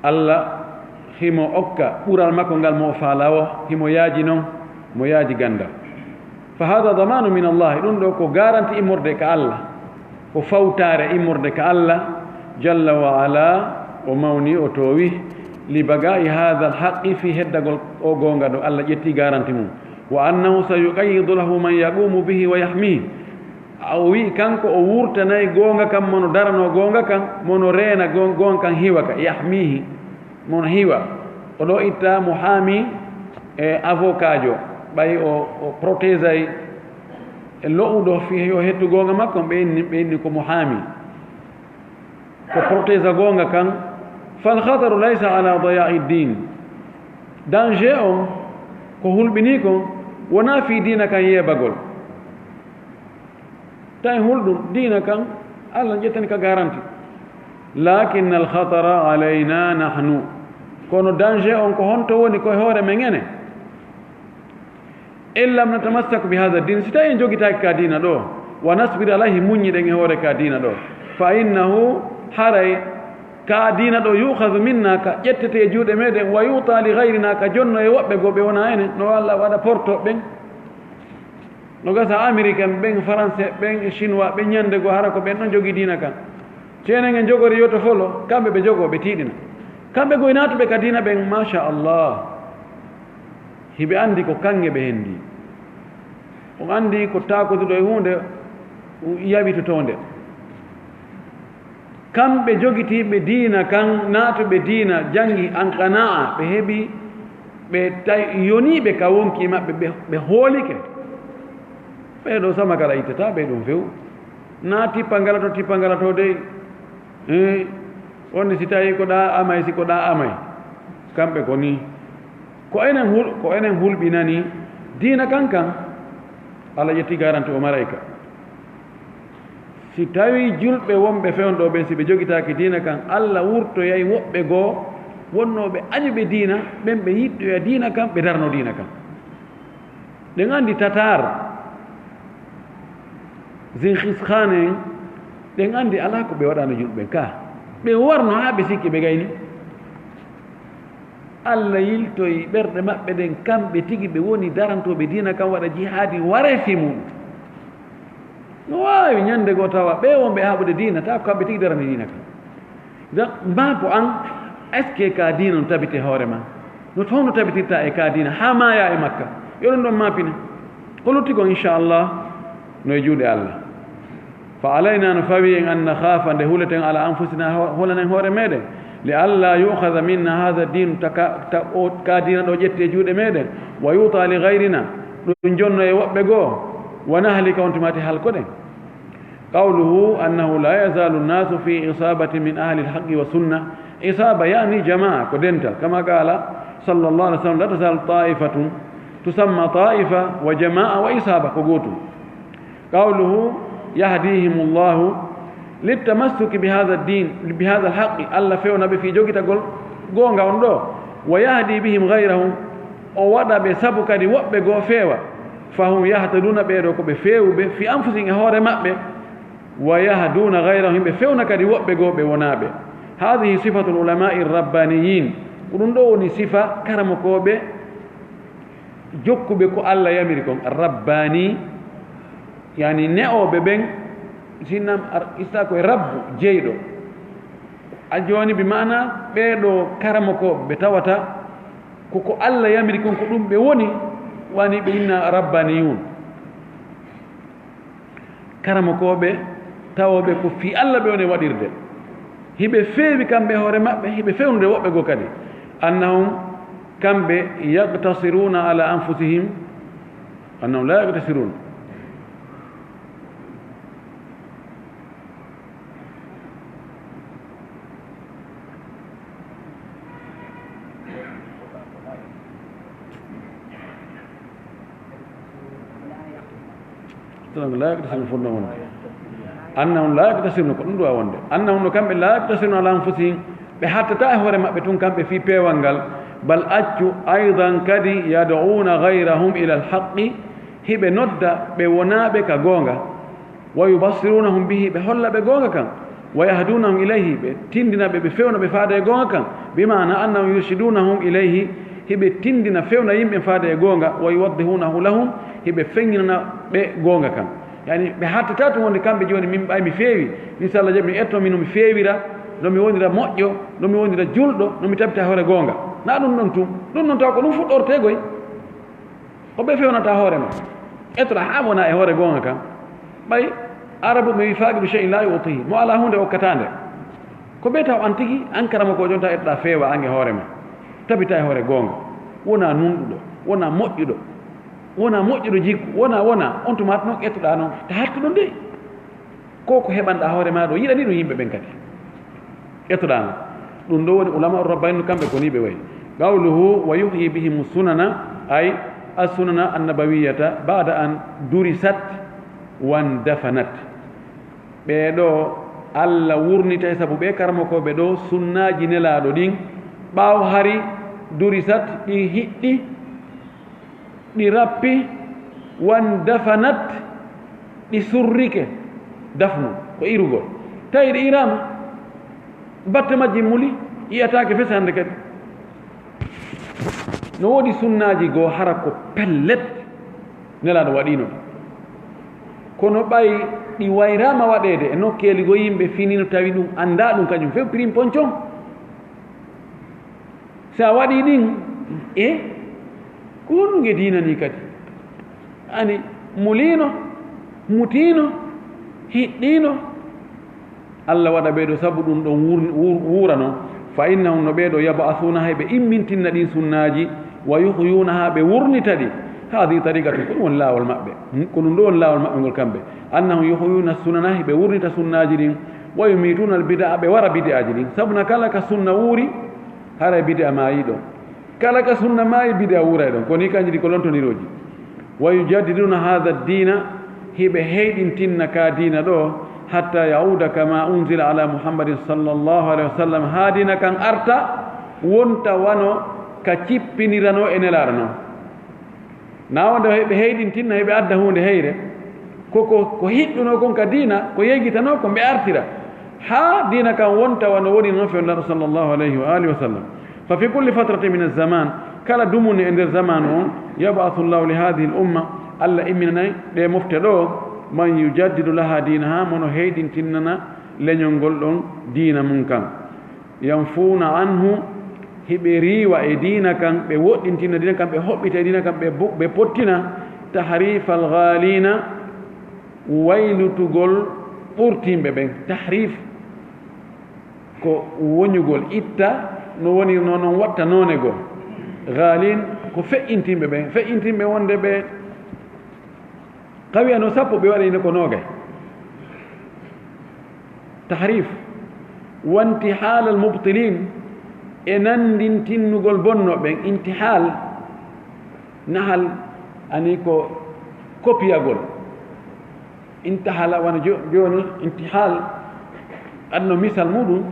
allah himo okka ɓural makko ngal mo faalawo himo yaaji noon mo yaaji ganda fa hada damanu min allah ɗum ɗo ko garanti immorde ka allah ko fawtare immorde ka allah jalla wa ala o mawni o toowi li bagai hada alhaqi fi heddagol o gonga ɗo allah ƴetti garanti mum wa annahu sayuqayyidu lahu man yaqumu bihi wa yahmihi o wi kanko o wurtanayi goonga kam mono darano goonga kan mono reena goonga kan hiwa ka yahmihi mono hiwa oɗo itta mo haami e avocat jo ɓay o protège ay e lo'uɗo fi yo hettu goonga makko ɓe inni ko mo haami ko protège goonga kan falhataru laysa ala daya'i din danger on ko hulɓini kon wona fi diina kan yeebagol tawi hulɗum diina kan allah ƴettani ka garanti lakin alhatara alayna nahnu kono danger on ko honto woni koye hoore men ene in lam natamassak bi hada din si tawi en jogitaki ka diina ɗo wa nasbir alayhi muññiɗen e hoore ka diina ɗo fa innahu haray ka diina ɗo yukhadu minna ka ƴettete e juuɗe meɗen wa yuta li gayrina ka jonno e woɓɓe goo ɓe wona enen no Allah waɗa porto ɓen no gasa américain ɓen français ɓen e chinois ɓe ñande goo hara ko ɓen ɗon jogii diina kan ceenen en jogori yoto folo kamɓe ɓe jogoo ɓe tiiɗina kamɓe goye naatuɓe ka diina ɓen machallah hiɓe anndi ko kanŋe ɓe henndi on anndi ko taakoduɗo e huunde yawitotonde kamɓe jogitiiɓe diina kan naatuɓe diina janngi an qana'a ɓe heɓi ɓe yoniiɓe ka wonki maɓɓe ɓe hoolike ɓeeɗo sama kala ittata ɓe ɗum few naa tippa ngala to dey wonde si tawi ko ɗa amay si ko ɗa amay kamɓe ko ni ko enen hulɓinani diina kan Allah ƴetti garanti o malayika si tawi julɓe wonɓe fewnɗo ɓen si ɓe jogitaki diina kan Allah wurtoyay woɓɓe goo wonnoɓe añuɓe diina ɓen ɓe yiɗɗoya diina kan ɓe darno diina kan ɗen andi tatar Genghis Khan en ɗen andi ala ko ɓe waɗano julɓe ka ɓe warno ha ɓe sikki ɓe gayni Allah yiltoyi ɓerɗe maɓɓe ɗen kamɓe tigi ɓe woni darantoɓe diina kam waɗa jihaadi ware fi mum no wawi ñande goo tawa ɓe wonɓe haɓude diina ta ko kamɓe tigi darani diina kam donc mbapo an est ce que ka diina no tabite hoore ma no toon no tabitirta e ka diina ha maya e makka yoɗon ɗon mapine ko luttigo inchallah no e juuɗe Allah fa alayna no fawi en an nakhafa nde huleten ala anfusina holanen hoore meɗen li alla yukhada minna hada din ka dina ɗo ƴette juuɗe meɗen wa yuta li gayrina ɗum jonno e woɓɓe goo wa nahlika on tumati halkoɗen qawluhu annahu la yazalu nnasu fi isabati min ahli lhaqi wa sunna isaba yani jamaa ko dental kama qala sallallahu alih w sallam la tazalu ta'ifatun tusamma ta'ifa wa jamaa wa isaba ko gootum qawluhu yahdihim llahu liltamassuki bihada ddin bihada alhaqi Allah fewnaɓe fi jogitagol goonga on ɗo wa yahdi bihim gayrahum o waɗa ɓe sabu kadi woɓɓe goo feewa fahum yahtaduna ɓeeɗo ko ɓe feewuɓe fi anfusin e hoore maɓɓe wa yahduna gayrahum yimɓe fewna kadi woɓɓe goo ɓe wonaaɓe hadihi sifatu lulamai rabbaniyin ko ɗum ɗo woni sifa karamokoɓe jokkuɓe ko Allah yamiri kon rabbani yani ne'oɓe ɓen sinnam ista koye rabbu jeyɗo a jooni bi mana ɓeeɗo karamokoɓe ɓe tawata koko Allah yamiri kon ko ɗum ɓe woni wani ɓe inna rabbaniyun karamokoɓe tawoɓe ko fi Allah ɓe woni waɗirde hiɓe feewi kamɓe hoore maɓɓe hiɓe fewnude woɓɓe goo kadi annahum kamɓe yagtasiruna ala anfusihim annahum la yagtasiruna لا يقتصرون فرنون أنهم لا يقتصرون كن دوا وند أنهم كم لا يقتصرون على أنفسهم بحتى تأهور ما بتون كم في بيوانغال بل أجوا أيضا كدي يدعون غيرهم إلى الحق هي بنودة بونا بكغونغا ويبصرونهم به بحلا بغونغا كان ويهدونهم إليه بتندنا بفيونا بفادة غونغا كان بمعنى أنهم يرشدونهم إليه hiɓe tindina fewna yimɓe faade e goonga wa yuwaddihunahu lahum hiɓe feŋŋinana ɓe goonga kam yani ɓe hattata to wonde kamɓe jooni min ɓay mi feewi min so Allah jaɓi mi etto min no mi feewira no mi wonira moƴƴo no mi wonira julɗo no mi tabita hoore goonga na ɗum ɗon tum ɗum ɗon taw ko ɗum fuɗɗortegoy ko ɓe fewnata hoore ma ettoɗa ha wona e hoore goonga kam ɓay arabu mi wi faqidu cheyin la yutihi mo ala hunde okkatande ko ɓe taw an tigi an karama ko jonta ettoɗa feewa an e hoore ma tabita e hoore goonga wona nunɗuɗo wona moƴƴuɗo jikku wona on tumata noon ƴettuɗa noon ta hattuɗo nde ko heɓanɗa hoore ma ɗo yiɗani ɗum yimɓe ɓen kadi ƴettuɗa noon ɗum ɗo woni ulama ul rabbanin kamɓe ko ni ɓe wayi qawluhu wa yuhyi bihim sunana ay assunana annabawiyata bada an durisat wan dafanat ɓeɗo Allah wurnita e saabu ɓe karmakoɓe ɗo sunnaji nelaɗo ɗin ɓaaw hari durisat ɗi hiɗɗi ɗi rappi wan dafanat ɗi surrike dafnu ko irugol tawi ɗi irama batte majji muli iyatake fes hande kadi no woodi sunnaji goo hara ko pellet nelaɗo waɗino kono ɓay ɗi wayrama waɗede e nokkeli go yimɓe finino tawi ɗum anda ɗum kañum few prim poncon sa waɗi ɗin ko ɗum e dinani kadi ani mulino mutino hiɗɗino Allah waɗa ɓeeɗo sabu ɗum ɗon wuura noon fa innahum no ɓeeɗo yab'athuna hay ɓe immintinna ɗin sunnaji wa yuhyuna ha ɓe wurnita ɗi hadi tariqatu ko ɗum woni laawol maɓɓe ko ɗum ɗo woni laawol maɓɓe ngol kamɓe annahum yuhyuna sunana ɓe wurnita sunnaji ɗin wa yumituna al bid'a ɓe wara bid'aji ɗin sabuna kala ka sunna wuuri hara bid'a maayi ɗon kala ka sunna maayi bid'a wuura ɗon koni kanji ɗi ko lontoniroji wa yujaddiduna hadha ad-dina hiɓe heyɗintinna ka dina ɗo hatta yauda kama unzila ala muhammadin sallllahu alayhi wa sallam ha dina kan arta wonta wano ka cippinirano e nelaɗo noon na wonde ɓe heyɗintinna heɓe adda hunde heyre ko hiɗɗuno kon ka dina ko yeggitano ko ɓe artira ha dina kan wonta wano woni noon fewlaɗo sallllahu alayhi wa alihi wa sallam fa fi kulli fatrati min alzaman kala dumuni e nder zamanu on yabathu llahu li hadihi l umma allah imminanayi ɗe mofte ɗo man yujaddidu laha dinaha mono heyɗintinnana leñol ngol ɗon diina mum kan yanfuuna anhu hiɓe riiwa e diina kan ɓe woɗɗintinna diina kan ɓe hoɓɓita e diina kan ɓe pottina tahrifa alghalina waylutugol ɓurtimɓe ɓen tahrif ko woñugol itta no woni noon watta noone goo ghalin ko feƴƴintimɓe ɓen feƴƴintimɓe wonde ɓe kawi ano sappo ɓe waɗayno ko noogay tahrif wantihal al mubtilin e nandintinnugol bonnoɓen intihal nahal ani ko kopiyagol intahala wona joni intihal adno misal muɗum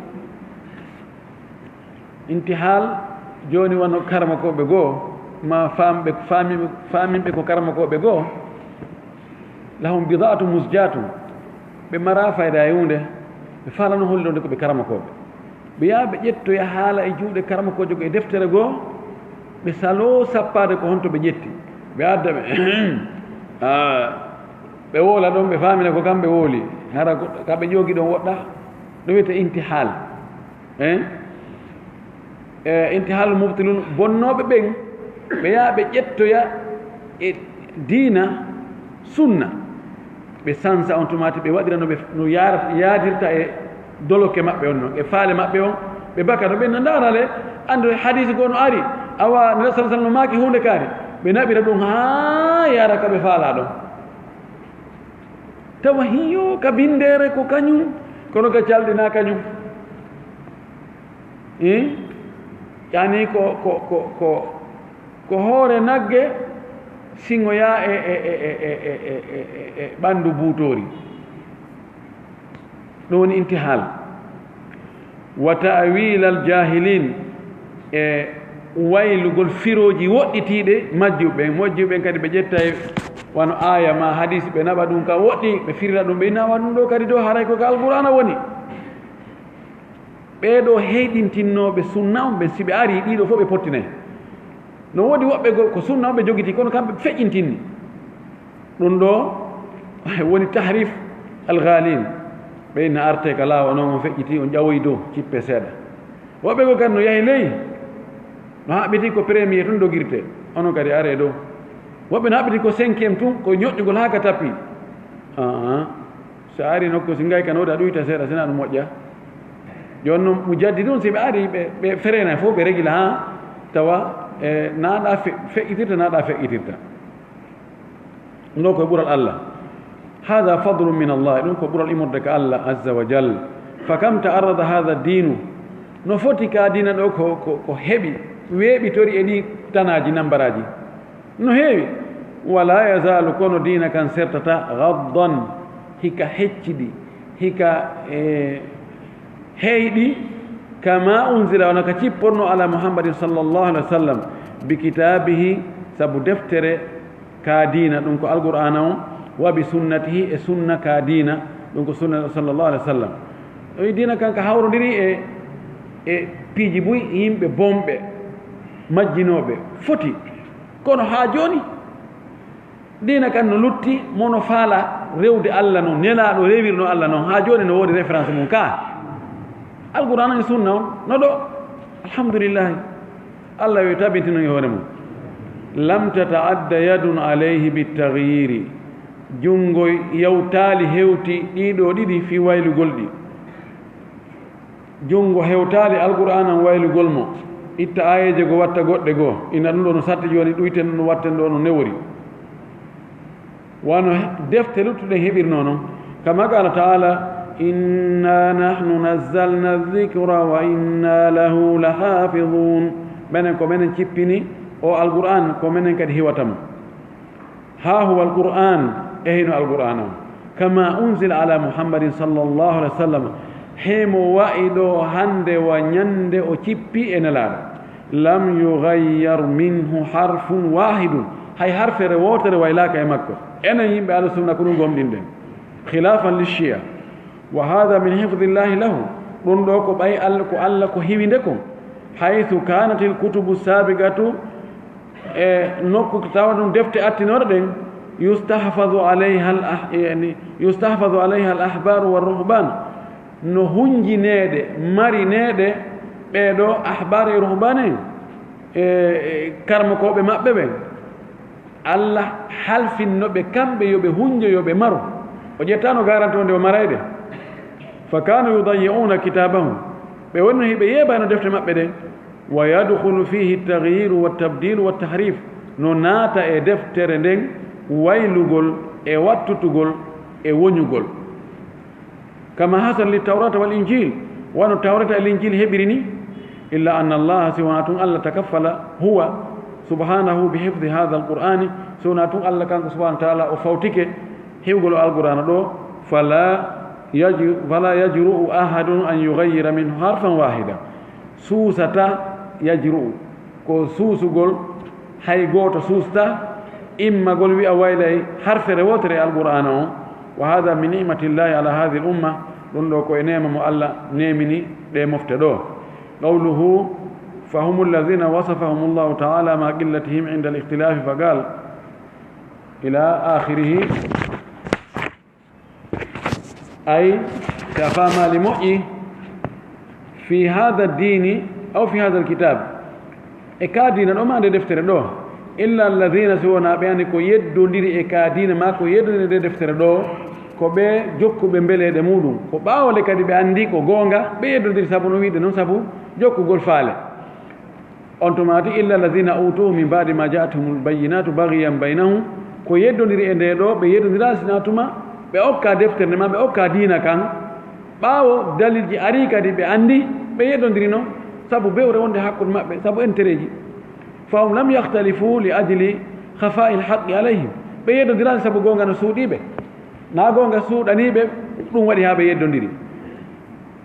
intihal joni wono karmakoɓe goo ma famɓe faminɓe ko karmakoɓe goo lahum bidatu musjatum ɓe mara fayda e hunde ɓe falano holde onde koɓe karmakoɓe ɓe yaha ɓe ƴettoya haala e juuɗe karmakojo e deftere goo ɓe salo sappade ko honto ɓe ƴetti ɓe adda ɓe ɓe woola ɗon ɓe famina ko kamɓe wooli hara kaɓe ƴoogi ɗon woɗɗa ɗo wiyete intihal intihal mubtilun bonnoɓe ɓen ɓe yaha ɓe ƴettoya e diina sunna ɓe sansa on tumati ɓe waɗira no yaadirta e doloke maɓɓe on noon e faale maɓɓe on ɓe baka to ɓen no darale andu hadise goo no ari awa nela sala sallam no maaki hunde kaari ɓe naɓira ɗum ha yara ka ɓe faala ɗon tawa hiyo ka bindere ko kañum kono ka calɗina kañum yani ko hoore nagge singoya e ɓanndu buutori ɗum woni intihal wa ta'wil al jahilin e waylugol firoji woɗɗitiiɗe majjuɓe kadi ɓe ƴetta e wano aya ma hadis ɓe naɓa ɗum ka woɗɗi ɓe firira ɗum ɓe nawa ɗum ɗo kadi dow haray ko ka alqur'ana woni ɓeeɗo heyɗintinnoɓe sunna on ɓe si ɓe ari ɗiɗo fof ɓe pottinayi no woodi woɓɓe ko sunna on ɓe jogiti kono kamɓe feƴƴintinni ɗum ɗo woni tahrif alghalin ɓe na arte ka laawa noon on feƴƴiti on ƴawoyi dow cippe seeɗa woɓɓe go kadi no yahi ley no haɓɓiti ko premier tun dogirte onon kadi are dow woɓɓe no haɓɓiti ko 5e tun ko ñoƴƴugol haa ka tappi so ari nokku si ngay kan woodi a ɗuyta seeɗa sina ɗum moƴƴa joni noon mo jaddi ɗum si ɓe ari ɓe ferena fof ɓe régila ha tawa e naɗa feƴƴitirta naɗa feƴƴitirta ɗum koye ɓural allah hada fadlu min allah ɗum ko ɓural imorde ka allah azza wa jal fa kam ta'arrada hada dinu no foti ka dina ɗo ko heɓi weeɓitori e ɗi tanaji nambaraji no heewi wala yazalu kono dina kan sertata gaddan hika hecciɗi hika heyɗi kama unzila wona ka cipponno ala muhammadin sallllahu alih wa sallam bi kitabihi sabu deftere ka dina ɗum ko alqur'ana on wa bi sunnatihi e sunna ka dina ɗum ko sunna sallllahu alih wa sallam o dina kanko hawrodiri e piiji buy yimɓe bomɓe majjinoɓe foti kono ha joni dina kan no lutti mono faala rewde Allah noon nelaɗo rewirno Allah noon ha joni no woodi référence mum ka alqur'an e sunna on no ɗo alhamdulillahi Allah yo tabintino e hoore mum lam tataadda yadun alayhi bitaghyiri jungo yawtali hewti ɗiɗo ɗiɗi fi waylugol ɗi jungo hewtali alqur'an an waylugol mo itta ayeje go watta goɗɗe goo ina ɗum ɗo no satti joni ɗuyten ɗum no watten ɗo no newori wano defte luttuɗen heɓirno noon kama qala taala inna nahnu nazzalna dhikra wa inna lahu lahafidun menen ko menen cippini o alqur'an ko menen kadi hiwatamo ha huwa alqur'an ehino alqur'an o kama unzila ala muhammadin sallllahu alih wa sallam hemo wa'i ɗo hande wa ñande o cippi e nelaɗo lam yughayyar minhu harfun wahidun hay harfere wotere waylaka e makko enen yimɓe ala sunna ko ɗum gomɗinɗen khilafan lishia wa hada min hifdillahi lahu ɗum ɗo ko ɓay allah ko allah ko hiwinde ko haythu kanat il kutubu sabigatu e nokku tawa ɗum defte attinoɗo ɗen yustahfadu alayha al ahbaru walruhban no hunjineɗe marineɗe ɓeɗo ahbar e ruhban en e karmakoɓe maɓɓe ɓen Allah halfinnoɓe kamɓe yoɓe hunjo yoɓe maru o ƴettano garanti onde o marayde fa kanu yudayi'una kitabahum ɓe wonno hiɓe yeɓano defte maɓɓe ɗen wa yadkhulu fihi taghyiru wattabdilu wattahrif no naata e deftere nden waylugol e wattutugol e woñugol kama hasan litawrata wal injil wano tawrata e l'injil heɓiri ni illa anna allaha siwana tun allah takaffala huwa subhanahu bi hifdi hadha alqur'ani sona tun allah kanko subhanahu wa ta'ala o fawtike hewgol alqur'ana ɗo fala yajru'u ahadun an yughayyira minhu harfan wahida suusata yajru'u ko suusugol hay goto suusta immagol wi'a waylay harfere wotere alqur'ana o wa hada min ni'matillahi ala hadhihi al umma ɗum ɗo ko e nema mo allah nemini ɗe mofte ɗo qawluhu فهم الذين وصفهم الله تعالى مع قلتهم عند الاختلاف فقال إلى آخره أي كفاما لمؤي في هذا الدين أو في هذا الكتاب إكادين الأمة دفتر له إلا الذين سونا بيانك يدون دير إكادين ما كو يدون دفتر له ko ɓe jokkuɓe mbeleɗe muɗum ko ɓawole kadi ɓe andi ko gonga ɓe yeddodiri sabu no wiide noon sabu jokkugol faale on tumati illa alladina utuhu min badi ma ja'atuhum albayinatu baghiyan baynahum ko yeddodiri e nde ɗo ɓe yeddodira sina tuma ɓe okka deftere ma ɓe okka diina kan ɓaawo dalilji ari kadi ɓe andi ɓe yeddodiri noon sabu bewre wonde hakkude maɓɓe sabu entereji fahum lam yahtalifu li ajli khafai lhaqqi alayhim ɓe yeddodirani sabu gonga no suuɗiɓe na gonga suuɗaniɓe ɗum waɗi ha ɓe yeddodiri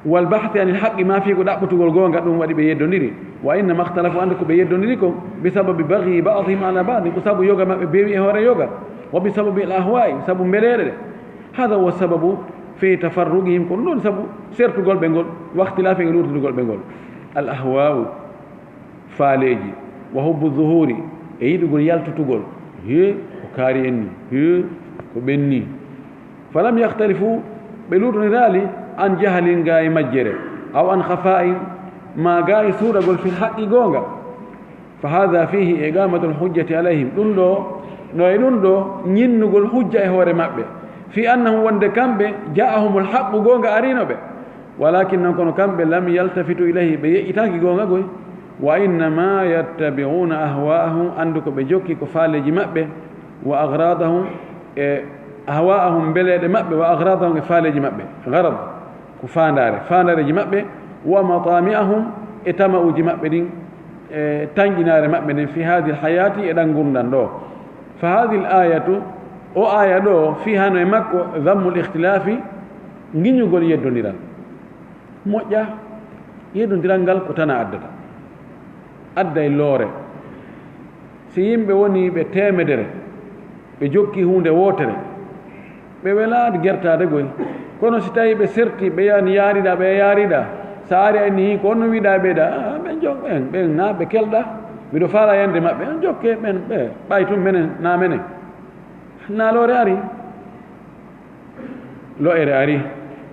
والبحث عن الحق ما في قد أبتغل قوان قد نوادي بيدونيري وإنما اختلفوا عندكم بيدونيريكم بسبب بغي بعضهم على بعض بسبب يوغا ما بيبي هورا يوغا وبسبب الأهواء بسبب مبرير هذا هو السبب في تفرقهم كلهم سبب سيرت قول بنقول واختلاف نور قول بنقول الأهواء فاليجي وحب الظهور أيد قول يالتو تقول هي وكاري إني هي وبني فلم يختلفوا بلور نرالي عن جهل غاي مجره أو عن خفاء ما غاي سورة قل في الحق غونغا فهذا فيه إقامة الحجة عليهم دندو نينغول حجة هوري مابه في أنه وند كامبه جاءهم الحق غونغا أرينو به ولكن نكون كامبه لم يلتفتوا إليه بيئتاكي غونغا غوي وإنما يتبعون أهواءهم عندك بجوكي كفالي جمابه وأغراضهم أهواءهم بلد مابه وأغراضهم كفالي جمابه غرض كفاندار جمابه ومطامئهم اتمأوا جمابه دين تنجنار مابه في هذه الحياة إذن قرندان دو فهذه الآية أو آية دو فيها نمك ذم الاختلاف نجنو قول يدون ديران موجة يدون ديران قال كتنا عددا adda e loore si yimɓe woni ɓe temedere ɓe jokki hunde wotere ɓe welaade gertaade goy kono si tawii ɓe serti ɓe yani yaariɗaa ɓe yaariɗaa so ari anni hi ko onno wiiɗaa ɓeeɗa ɓen jok ɓen naa ɓe kelɗa mbiɗo faala yande maɓɓe jokke ɓen ɓe ɓay tum menen naa menen naaloore ari lo'ere ari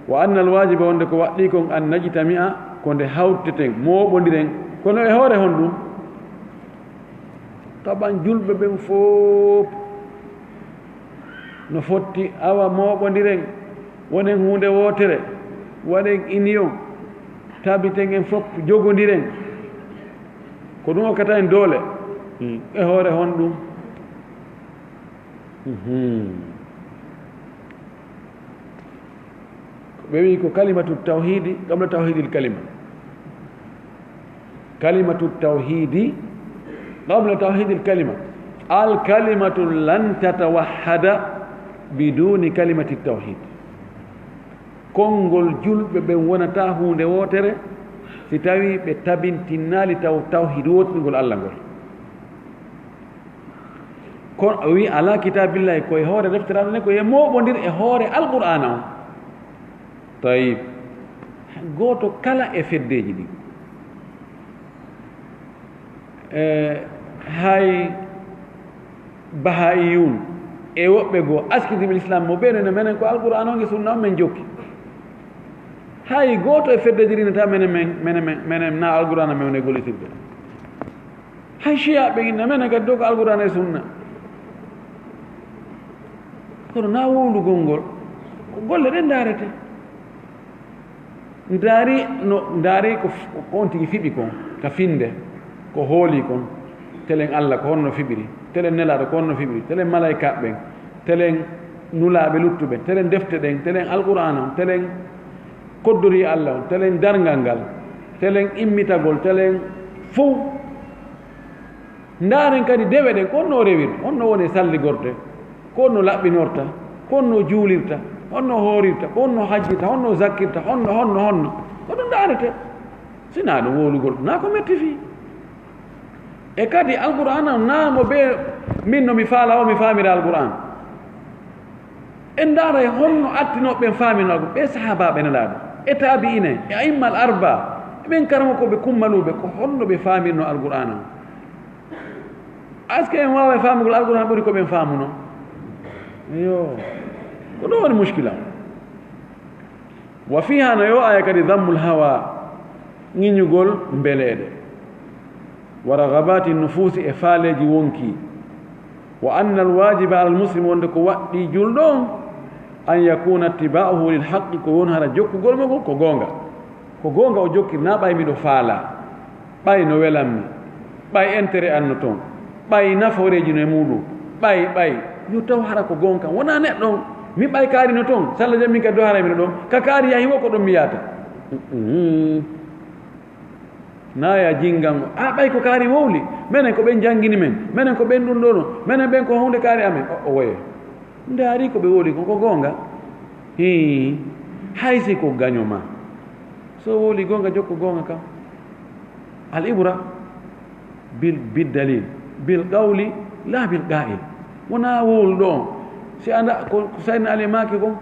wa anna alwajiba wonde ko waɗɗi kon an najtami'a ko nde hawteten mooɓondiren kono e hoore hon ɗum taɓan julɓe ɓen fof no fotti awa mooɓondiren wonen hunde wootere waɗen union tabiten en fof jogodiren ko ɗum hokkata en doole e hoore hon ɗum ɓe wi ko kalimatu tawhidi qabla tawhidil kalima kalimatu tawhidi qabla tawhidil kalima al kalimatu lan tatawahhada biduni kalimati tawhid konngol julɓe ɓen wonata hunde wootere si tawi ɓe tabintinnaali taw tawhid wootningol allah ngol kono o wi ala kitabillahi koye hoore deftere allah ne koye mooɓondir e hoore alqur'ana on tayib gooto kala e feddeji ɗi hay bahaiyun e woɓɓe goo askidiɓe l'islam mo ɓeynone menen ko alqur'an on e sunna on men jokki hay gooto e feddeji ɗinata menen na alqur'ana men one gollitirɓe hay chiya ɓe inna menen kadi dow ko alqur'ana e sunna kono na wowlugol ngol ko golle ɗe ndaarete ndaari ko on tigi fiɓi kon ka finde ko hooli kon telen allah ko honno fiɓiri telen nelaaɗo ko honno fiɓiri telen malayka ɓen telen nulaaɓe luttuɓe telen defte ɗen telen alqur'an on telen koddori allah on telen darngal ngal telen immitagol telen fof ndaaren kadi dewe ɗen ko honno rewirta honno woni salligorde ko honno laɓɓinorta ko honno juulirta honno hoorirta ko honno hajjita honno zakkirta honno ko ɗum ndaarete sinaa ɗum wowlugol naa ko metti fii e kadi alqur'an o naamo ɓe min no mi faala o mi faamira alqur'an en ndaara e honno attinoɓe ɓen faamino alqur'an ɓe sahabaɓe nelaaɗo e taabi'ina e aimma al arba ɓen karama ko ɓe kummaluɓe ko honno ɓe faamirno alqur'an o aske en waawa faamugol alqur'an ɓuri ko ɓen faamuno yo ko ɗo woni muskila wa fiha no yo aya kadi dammul hawa ŋiñugol mbeleeɗe wa ragabati nufusi e faaleji wonki wa anna alwajiba ala almuslim wonde ko waɗɗi julɗo on an yakuna ittiba'uhu lil haqqi ko won hara jokkugol magol ko goonga o jokkir na ɓay miɗo faala ɓay no welanmi ɓay intérêt anno toon ɓay naforeji no e muɗum ɓay yo taw hara ko gonga wona neɗɗo mi ɓay kaarino toon salla jam min kadi do haramino ɗon ka kaari yahi wo ko ɗon mi yahata naya jingan a ɓay ko kaari wowli minen ko ɓen janngini men minen ko ɓen ɗum ɗono minen ɓen ko hunde kaari amen o woye ndaari ko ɓe wowli ko gonga haysi ko gaño ma so wowli gonga jokko gonga kam al ibra bil dalil bil qawli la bil qa'il wona wowlu ɗo si anda ko sayna ali maki kon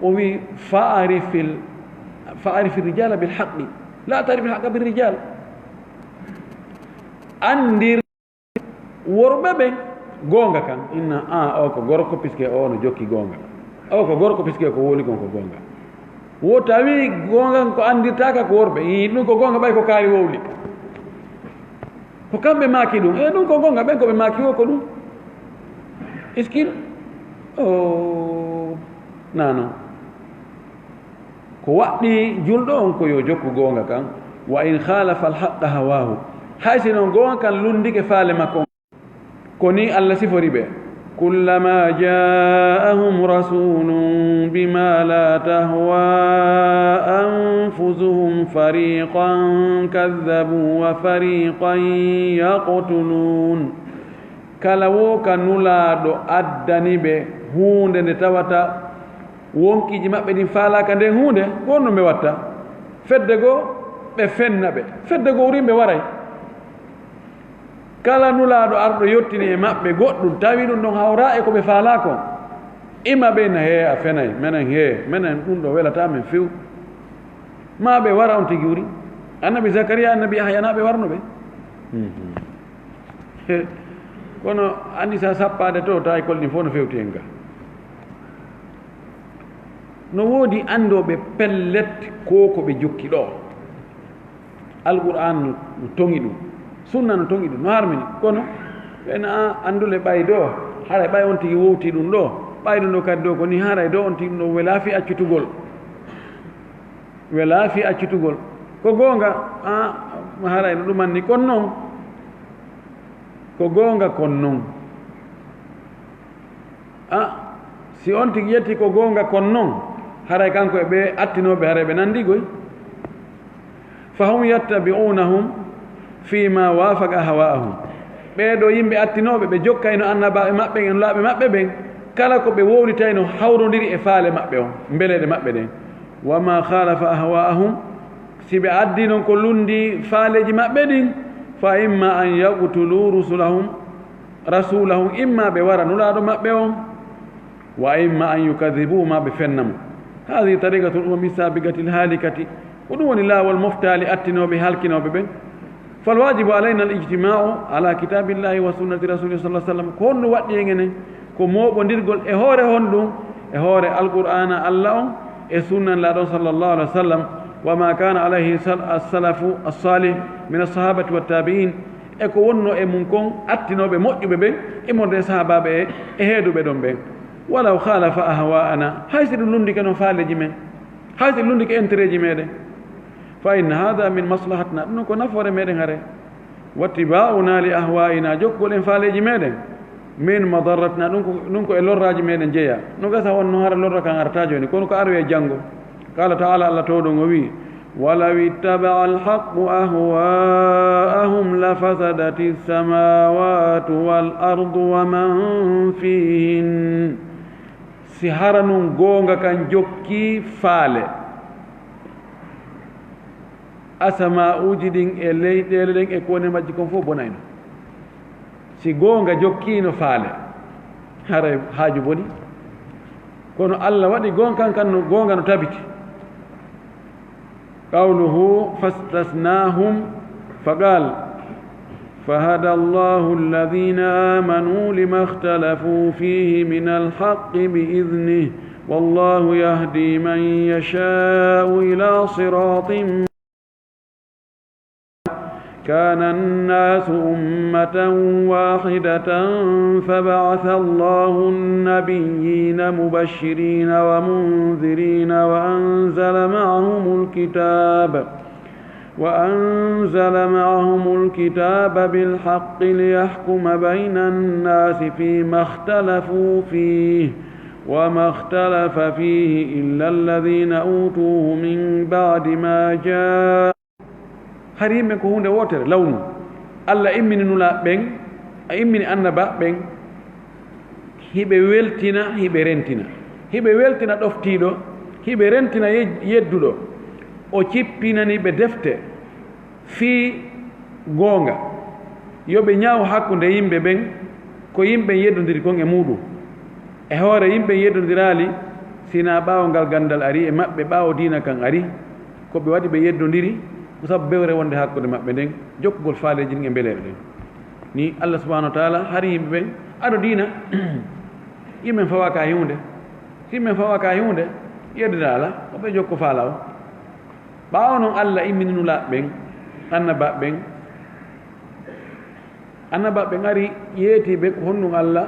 o wi fa'arif rijala bil haqqi la tarif al haqqa bil rijal andir worɓe ɓen gonga kan inna o ko gorko puisque o no jokki gonga o ko gorko puisque ko woli kon ko gonga wo tawi gonga ko andirtaka ko worɓe ɗum ko gonga ɓay ko kaari wowli ko kamɓe maaki ɗum ɗum ko gonga ɓen koɓe maaki o ko ɗum iskin nano ko waɗɗi julɗo on ko yo jokku gonga kan wa in khalafa alhaqqa hawahu hay sino gonga kan lundike faale makko ko ni allah sifori ɓe kullama ja'ahum rasulun bima la tahwa anfusuhum fariqan kadhabu wa fariqan yaqtulun kala wo ka nulaaɗo addani ɓe huunde nde tawata wonkiji maɓɓe ɗin faalaka nden huunde ko onno ɓe watta fedde goo ɓe fenna ɓe fedde goo wurimɓe waray kala nulaaɗo arɗo yettini e maɓɓe goɗɗum tawi ɗum ɗon hawra e ko ɓe faala kon ima ɓe na he a fenay menen ɗum ɗo welata men few ma ɓe wara on tigi wuri annabi zacaria annabi yahya na ɓe warno ɓe kono andi sa sappade to ta école ni fof no fewti hen ga no woodi andoɓe pellet ko ɓe jokki ɗo alqur'an no tongi ɗum sunna no tongi ɗum no harmini kono ɓen a andule ɓay ɗo haray ɓay on tigi wowti ɗum ɗo ɓayɗum ɗo kadi ɗo koni haray ɗo on tigi ɗum ɗo welaafi accutugol welaafi accutugol ko goonga haray no ɗumanni kon noon ko goonga kon noon si on tigi yetti ko goonga kon noon haray kanko e ɓe attinoɓe haray ɓe nandigoy fahum yattabi'unahum fima wafaqa hawa'ahum ɓeeɗo yimɓe attinoɓe ɓe jokkayno annabaɓe maɓɓe en laaɓe maɓɓe ɓen kala ko ɓe wowlitayno hawrodiri e faale maɓɓe on mbeleɗe maɓɓe ɗen wama khalafa ahwa'ahum si ɓe addi noon ko lundi faaleji maɓɓe ɗin fa imma an yaqtulu rasulahum imma ɓe wara nulaaɗo maɓɓe on wa imma an yukadibu ma ɓe fennamo hadihi tariqatu l'umami sabigati lhalikati ko ɗum woni laawol moftali attinoɓe halkinoɓe ɓen falwajibu alayna alijtimau ala kitabillahi wa sunnati rasulih sallah sallam ko honɗum waɗɗi e enen ko moɓodirgol e hoore honɗum e hoore alqur'ana allah on e sunnan laaɗon sallllahu alih wa sallam wama kana alayhi assalafu assalih min alsahabati wattabi'in e ko wonno e mum kon attinoɓe moƴƴuɓe ɓen e monde sahabaɓe e heeduɓe ɗon ɓen walaw khalafa ahwa'ana haysi ɗum lundike noon faaleji men haysi lundike intérêt ji meɗen fa inna hada min maslahatina ɗum ko nafoore meɗen hare wattiba'una li ahwa'ina jokkugol en faaleji meɗen min madarratina ɗum ko e lorraji meɗen jeeya no gasa wonno hara lorra kan arata joni kono ko aroye janggo qala ta'ala allah towɗon o wi walaw ittaba'a alhaqqu ahwa'ahum lafasadati samawatu wal ardu wa man fihin si hara nun goonga kan jokki faale asama uji ɗin e leyɗele ɗen e kone majji kon fof bonayno si goonga jokkino faale hara haaju boni kono allah waɗi gonkan kan no goonga no tabiti qawluhu fastasnahum faqal فهدى الله الذين آمنوا لما اختلفوا فيه من الحق بإذنه والله يهدي من يشاء إلى صراط كان الناس أمة واحدة فبعث الله النبيين مبشرين ومنذرين وأنزل معهم الكتاب بالحق ليحكم بين الناس فيما اختلفوا فيه وما اختلف فيه إلا الذين أوتوه من بعد ما جاء هريم ko hunde wotere lawnu Allah immini nula ɓen a immini annaba ɓen hiɓe weltina hiɓe rentina hiɓe weltina ɗoftiɗo hiɓe rentina yedduɗo o cippinani ɓe defte fii goonga yoɓe ñaaw hakkunde yimɓe ɓen ko yimɓe yeddodiri kon e muɗum e hoore yimɓe yeddodiraali sina ɓaawo ngal gandal ari e maɓɓe ɓaawo diina kan ari ko ɓe waɗi ɓe yeddodiri ko sabu bewre wonde hakkude maɓɓe nden jokkugol faaleji ɗin e mbeleɓe ɗen ni allah subahanahu wa taala hari yimɓe ɓen aɗo diina yimɓen fawa ka hiwnde yimɓen fawa ka hiwnde yeddida ala oɓe jokko faala o ɓaawo noon allah immininula ɓen annabaɓe ɓen ari yeetiɓe ko honɗum allah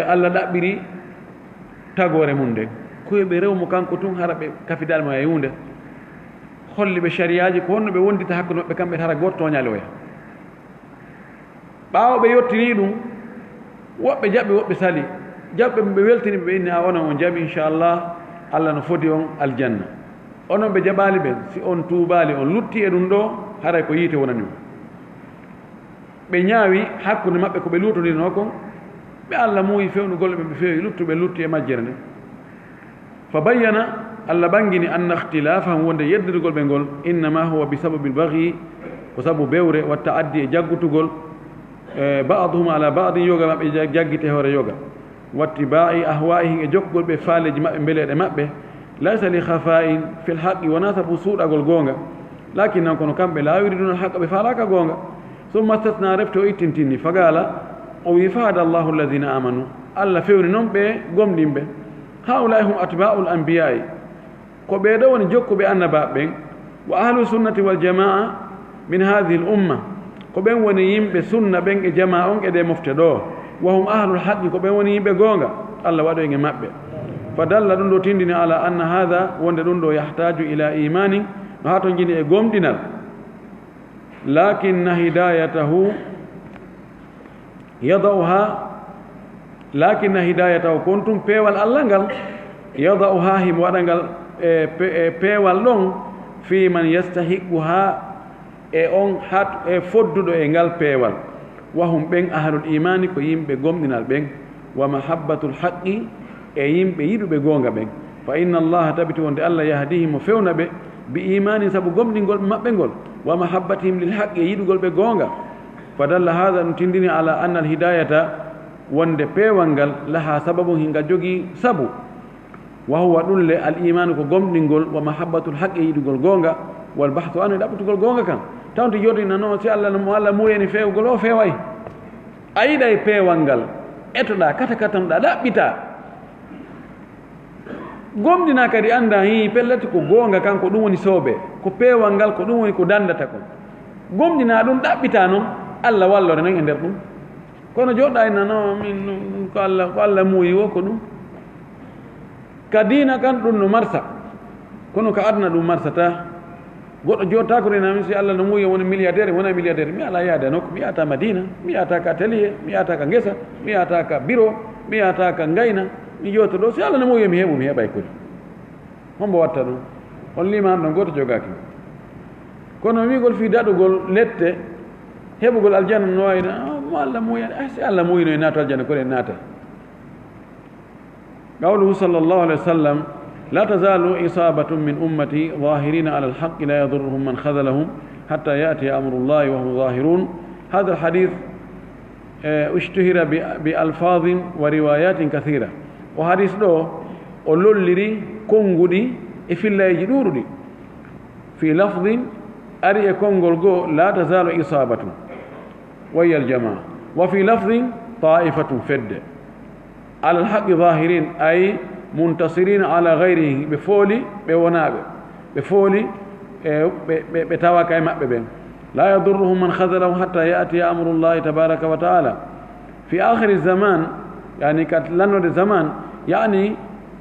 allah ɗaɓɓiri tagore mum nden koyeɓe rewmo kanko tun hara ɓe kafidalmo e hunde holli ɓe sariyaji ko honno ɓe wondita hakkude maɓɓe kamɓe hara goto toñale oya ɓaawo ɓe yettini ɗum woɓɓe jaɓɓi woɓɓe sali jaɓɓe ɓe weltini ɓe inni a onon on jaɓi inchallah allah no foti on aljanna onon ɓe jaɓali ɓen si on tuubali on lutti e ɗum ɗo haray ko yiite wonani o ɓe ñaawi hakkude maɓɓe ko ɓe lutondirno kon ɓe allah muuyi fewnugol ɓe ɓe feewi luttuɓe lutti e majjere nde fa bayyana allah ɓangini anna ihtilafahum wonde yeddirgol ɓe ngol innama huwa bi sababi lbaghi ko sabu bewre watta addi e jaggutugol baduhum ala badin yoga maɓɓe jaggite hoore yoga wattiba'i ahwa'ihim e jokkugol ɓe faaleji maɓɓe mbeleɗe maɓɓe laysa li khafa'in fil haqqi wona sabu suuɗagol goonga lakin nan kono kamɓe la yuriduna al haqqa ɓe faalaka goonga summa statna refte o ittintinni fagala o wi fahada allahu alladina amanu allah fewni noon ɓe gomɗinɓe haulai hum atba'ul anbiya'i ko ɓeeɗo woni jokkuɓe annabaɓe ɓen wa ahlu sunnati wal jama'a min hadihi l umma ko ɓen woni yimɓe sunna ɓen e jama on eɗe mofte ɗo wa hum ahlul haqqi ko ɓen woni yimɓe goonga allah waɗoy e maɓɓe fa dalla ɗum ɗo tindini ala anna hada wonde ɗum ɗo yahtaju ila imanin no ha to jini e gomɗinal lakinna hidayatahu yadauha lakinna hidayatahu kon tum peewal allah ngal yadauha himo waɗa ngal e peewal ɗon fi man yastahiquha e on hat e fodduɗo e ngal peewal wahum ɓen ahlul imani ko yimɓe gomɗinal ɓen wa mahabbatul haqqi e yimɓe yiɗuɓe goonga ɓen fa inna allaha tabiti wonde allah yahdihim mo fewna ɓe bi imani sabu gomɗingol ɓe maɓɓe ngol wa mahabbatihim lil haqqi e yiɗugol ɓe goonga fa dalla hada ɗum tindini ala anna al hidayata wonde peewal ngal laha sababu hinga jogii sabu wa huwa ɗulle al imanu ko gomɗingol wa mahabbatul haqqi e yiɗugol goonga wal bahthu anu e ɗaɓɓutugol goonga kan tawde yordina noon si allah mo allah muyeni feewgol o feeway a yiɗa e peewal ngal etoɗa kata katanoɗa ɗaɓɓita gomɗina kadi annda hi pellete ko goonga kan ko ɗum woni soobe ko peewal ngal ko ɗum woni ko dandata kon gomɗina ɗum ɗaɓɓita noon allah wallore noon e nder ɗum kono joɗɗa ina no min ko allah muuyi wo ko ɗum ka diina kan ɗum no marsa kono ka aduna ɗum marsata goɗɗo jotta ko renami si allah no muuyi woni milliardaire wona milliardaire mi ala yaade nokku mi yata madina mi yata ka atelier mi yata ka ngesa mi yata ka bureau mi yata ka ngayna mi jooto ɗo si allah no muuyi mi heeɓu mi heeɓay kodi hombo watta ɗum on liman ɗon goto jogaki kono wigol fi daɗugol lette heɓugol aljanna no wayno mo allah muuyani si allah muuyino e naato aljanna kono en naata qawluhu sallllahu alayhi wa sallam la tazalu isabatun min ummati zahirina ala alhaqi la yadurruhum man khadalahum hatta yati amru llahi wa hum zahirun hada alhadith اشتهر بألفاظ وروايات كثيرة وحديث دو ولولري كونغودي في الله يجدورني في لفظ أري كونغولغو لا تزال إصابة وهي الجماعة وفي لفظ طائفة فد على الحق ظاهرين أي منتصرين على غيره بفولي بونابه بفولي بتواكاي مأببين لا يضرهم من خذلهم حتى يأتي أمر الله تبارك وتعالى في آخر الزمان يعني كتلانو الزمان يعني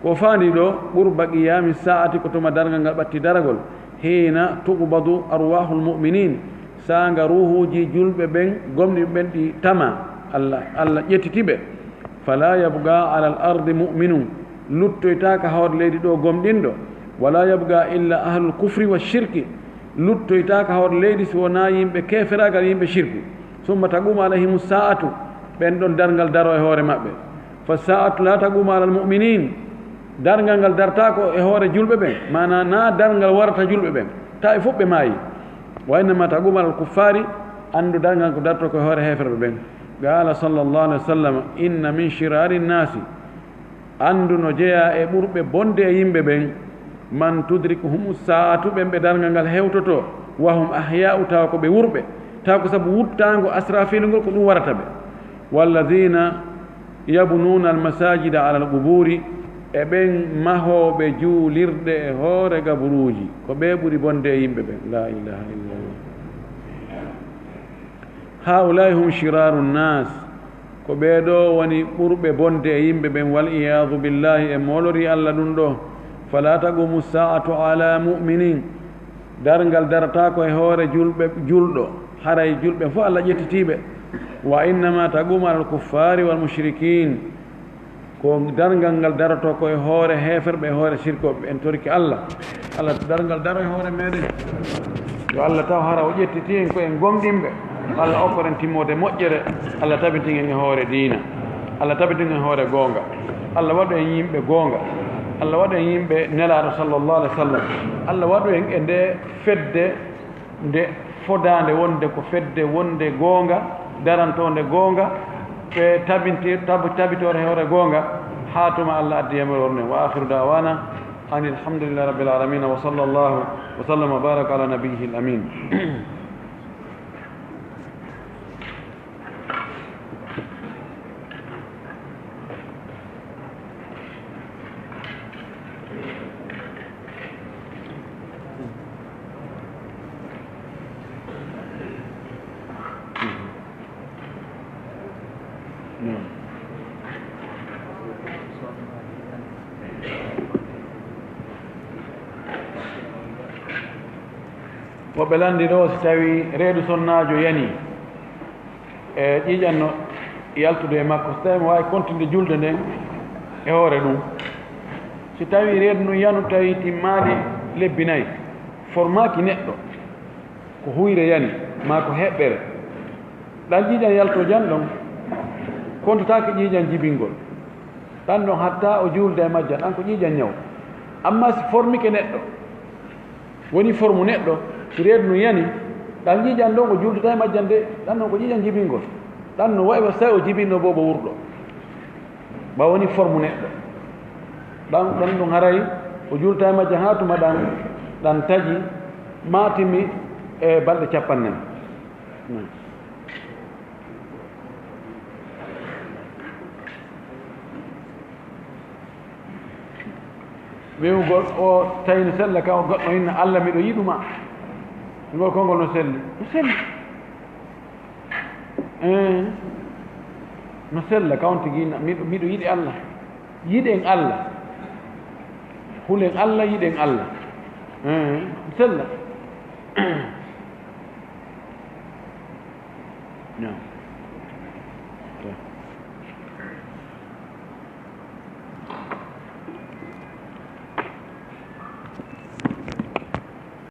كوفاني له قرب قيام الساعة كتما درغا باتي درغول حين تقبض أرواح المؤمنين سانغ روحو جي جلب بين غمني بنتي تما الله يتتيبه فلا يبقى على الأرض مؤمن لuttoyta ka hawre leydi ɗo gomɗinɗo wala yabga illa ahlul kufri wa shirki luttoyta ka hawre leydi so wona yimɓe keferagal yimɓe shirku summa taquma alayhimu sa'atu ɓen ɗon dargal daro e hoore maɓɓe fa sa'atu la taquma ala almuminin dargal ngal dartako e hoore julɓe ɓen mana na dargal warata julɓe ɓen ta e fof ɓe maayi wa innama taquma ala alkuffari andu dargal ko darto ko e hoore heferɓe ɓen qala sallllahu alih wa sallam inna min shirari nnasi andu no jeeya e ɓurɓe bonde e yimɓe ɓen man tudrikuhum sa'atu ɓen ɓe dargal ngal hewtoto wahum ahya'u tawa ko ɓe wurɓe tawa ko sabu wuttango asrafil ngol ko ɗum warata ɓe walladina yabnuna almasajida ala alquburi e ɓen mahoɓe juulirɗe e hoore gaburuji ko ɓe ɓuri bonde e yimɓe ɓen la ilaha illallah haulai hum shiraru nnas ko ɓeeɗo woni ɓurɓe bonde e yimɓe ɓen wal iyadu billahi e molori allah ɗum ɗo fala tagumu sa'atu ala muminin dargal darata ko e hoore julɗo haray julɓe fof allah ƴettitiɓe wa innama tagumu ala alkuffari wal mushrikin ko dargal ngal darato ko e hoore heferɓe e hoore sirkoɓe en torki allah allah dargal daro e hoore meɗen yo allah taw hara o ƴettiti en ko en gomɗinɓe allah okkoren timmode moƴƴere allah tabitingen e hoore diina allah tabitingen e hoore goonga allah waɗu en yimɓe goonga allah waɗu en yimɓe nelaɗo sallllahu alih wa sallam allah waɗu en e nde fedde nde fodande wonde ko fedde wonde goonga darantonde goonga ɓe tabitore hewre goonga haa tuma Allah addi yamirorne wa akhiru dawana ani alhamdulillahi rabbil alamin wa sallallahu wa sallam wa baraka ala nabiyhi al amin woɓɓe landi ɗo si tawi reedu sonnajo yani e ƴiƴanno yaltude e makko so tawi mo wawi continde julde nden e hoore ɗum si tawi reedu ndu yanu tawi timmali lebbi nayyi formaki neɗɗo ko huyre yani ma ko heɓɓere ɗan ƴiƴan yalto jan ɗon kontotake ƴiƴan jibingol ɗan ɗon hatta o julda e majjan ɗan ko ƴiƴan ñaw amma si formike neɗɗo woni forme neɗɗo si reedu ndu yani ɗan ƴiƴan ɗon o juldata e majjan de ɗan ɗon ko ƴiƴan jibingol ɗan no wayi wa so tawi o jibinno bobo wurɗo ɓa woni forme neɗɗo ɗan ɗum haray o julta e majjan ha tuma ɗan taƴi matimi e balɗe capanɗe wiwgol o tawino sella ka o goɗɗo hinna Allah miɗo yiɗuma ngol konngol no selli no sella ka on tigi hinna miɗo yiɗi Allah yiɗen Allah hulen Allah yiɗen Allah sella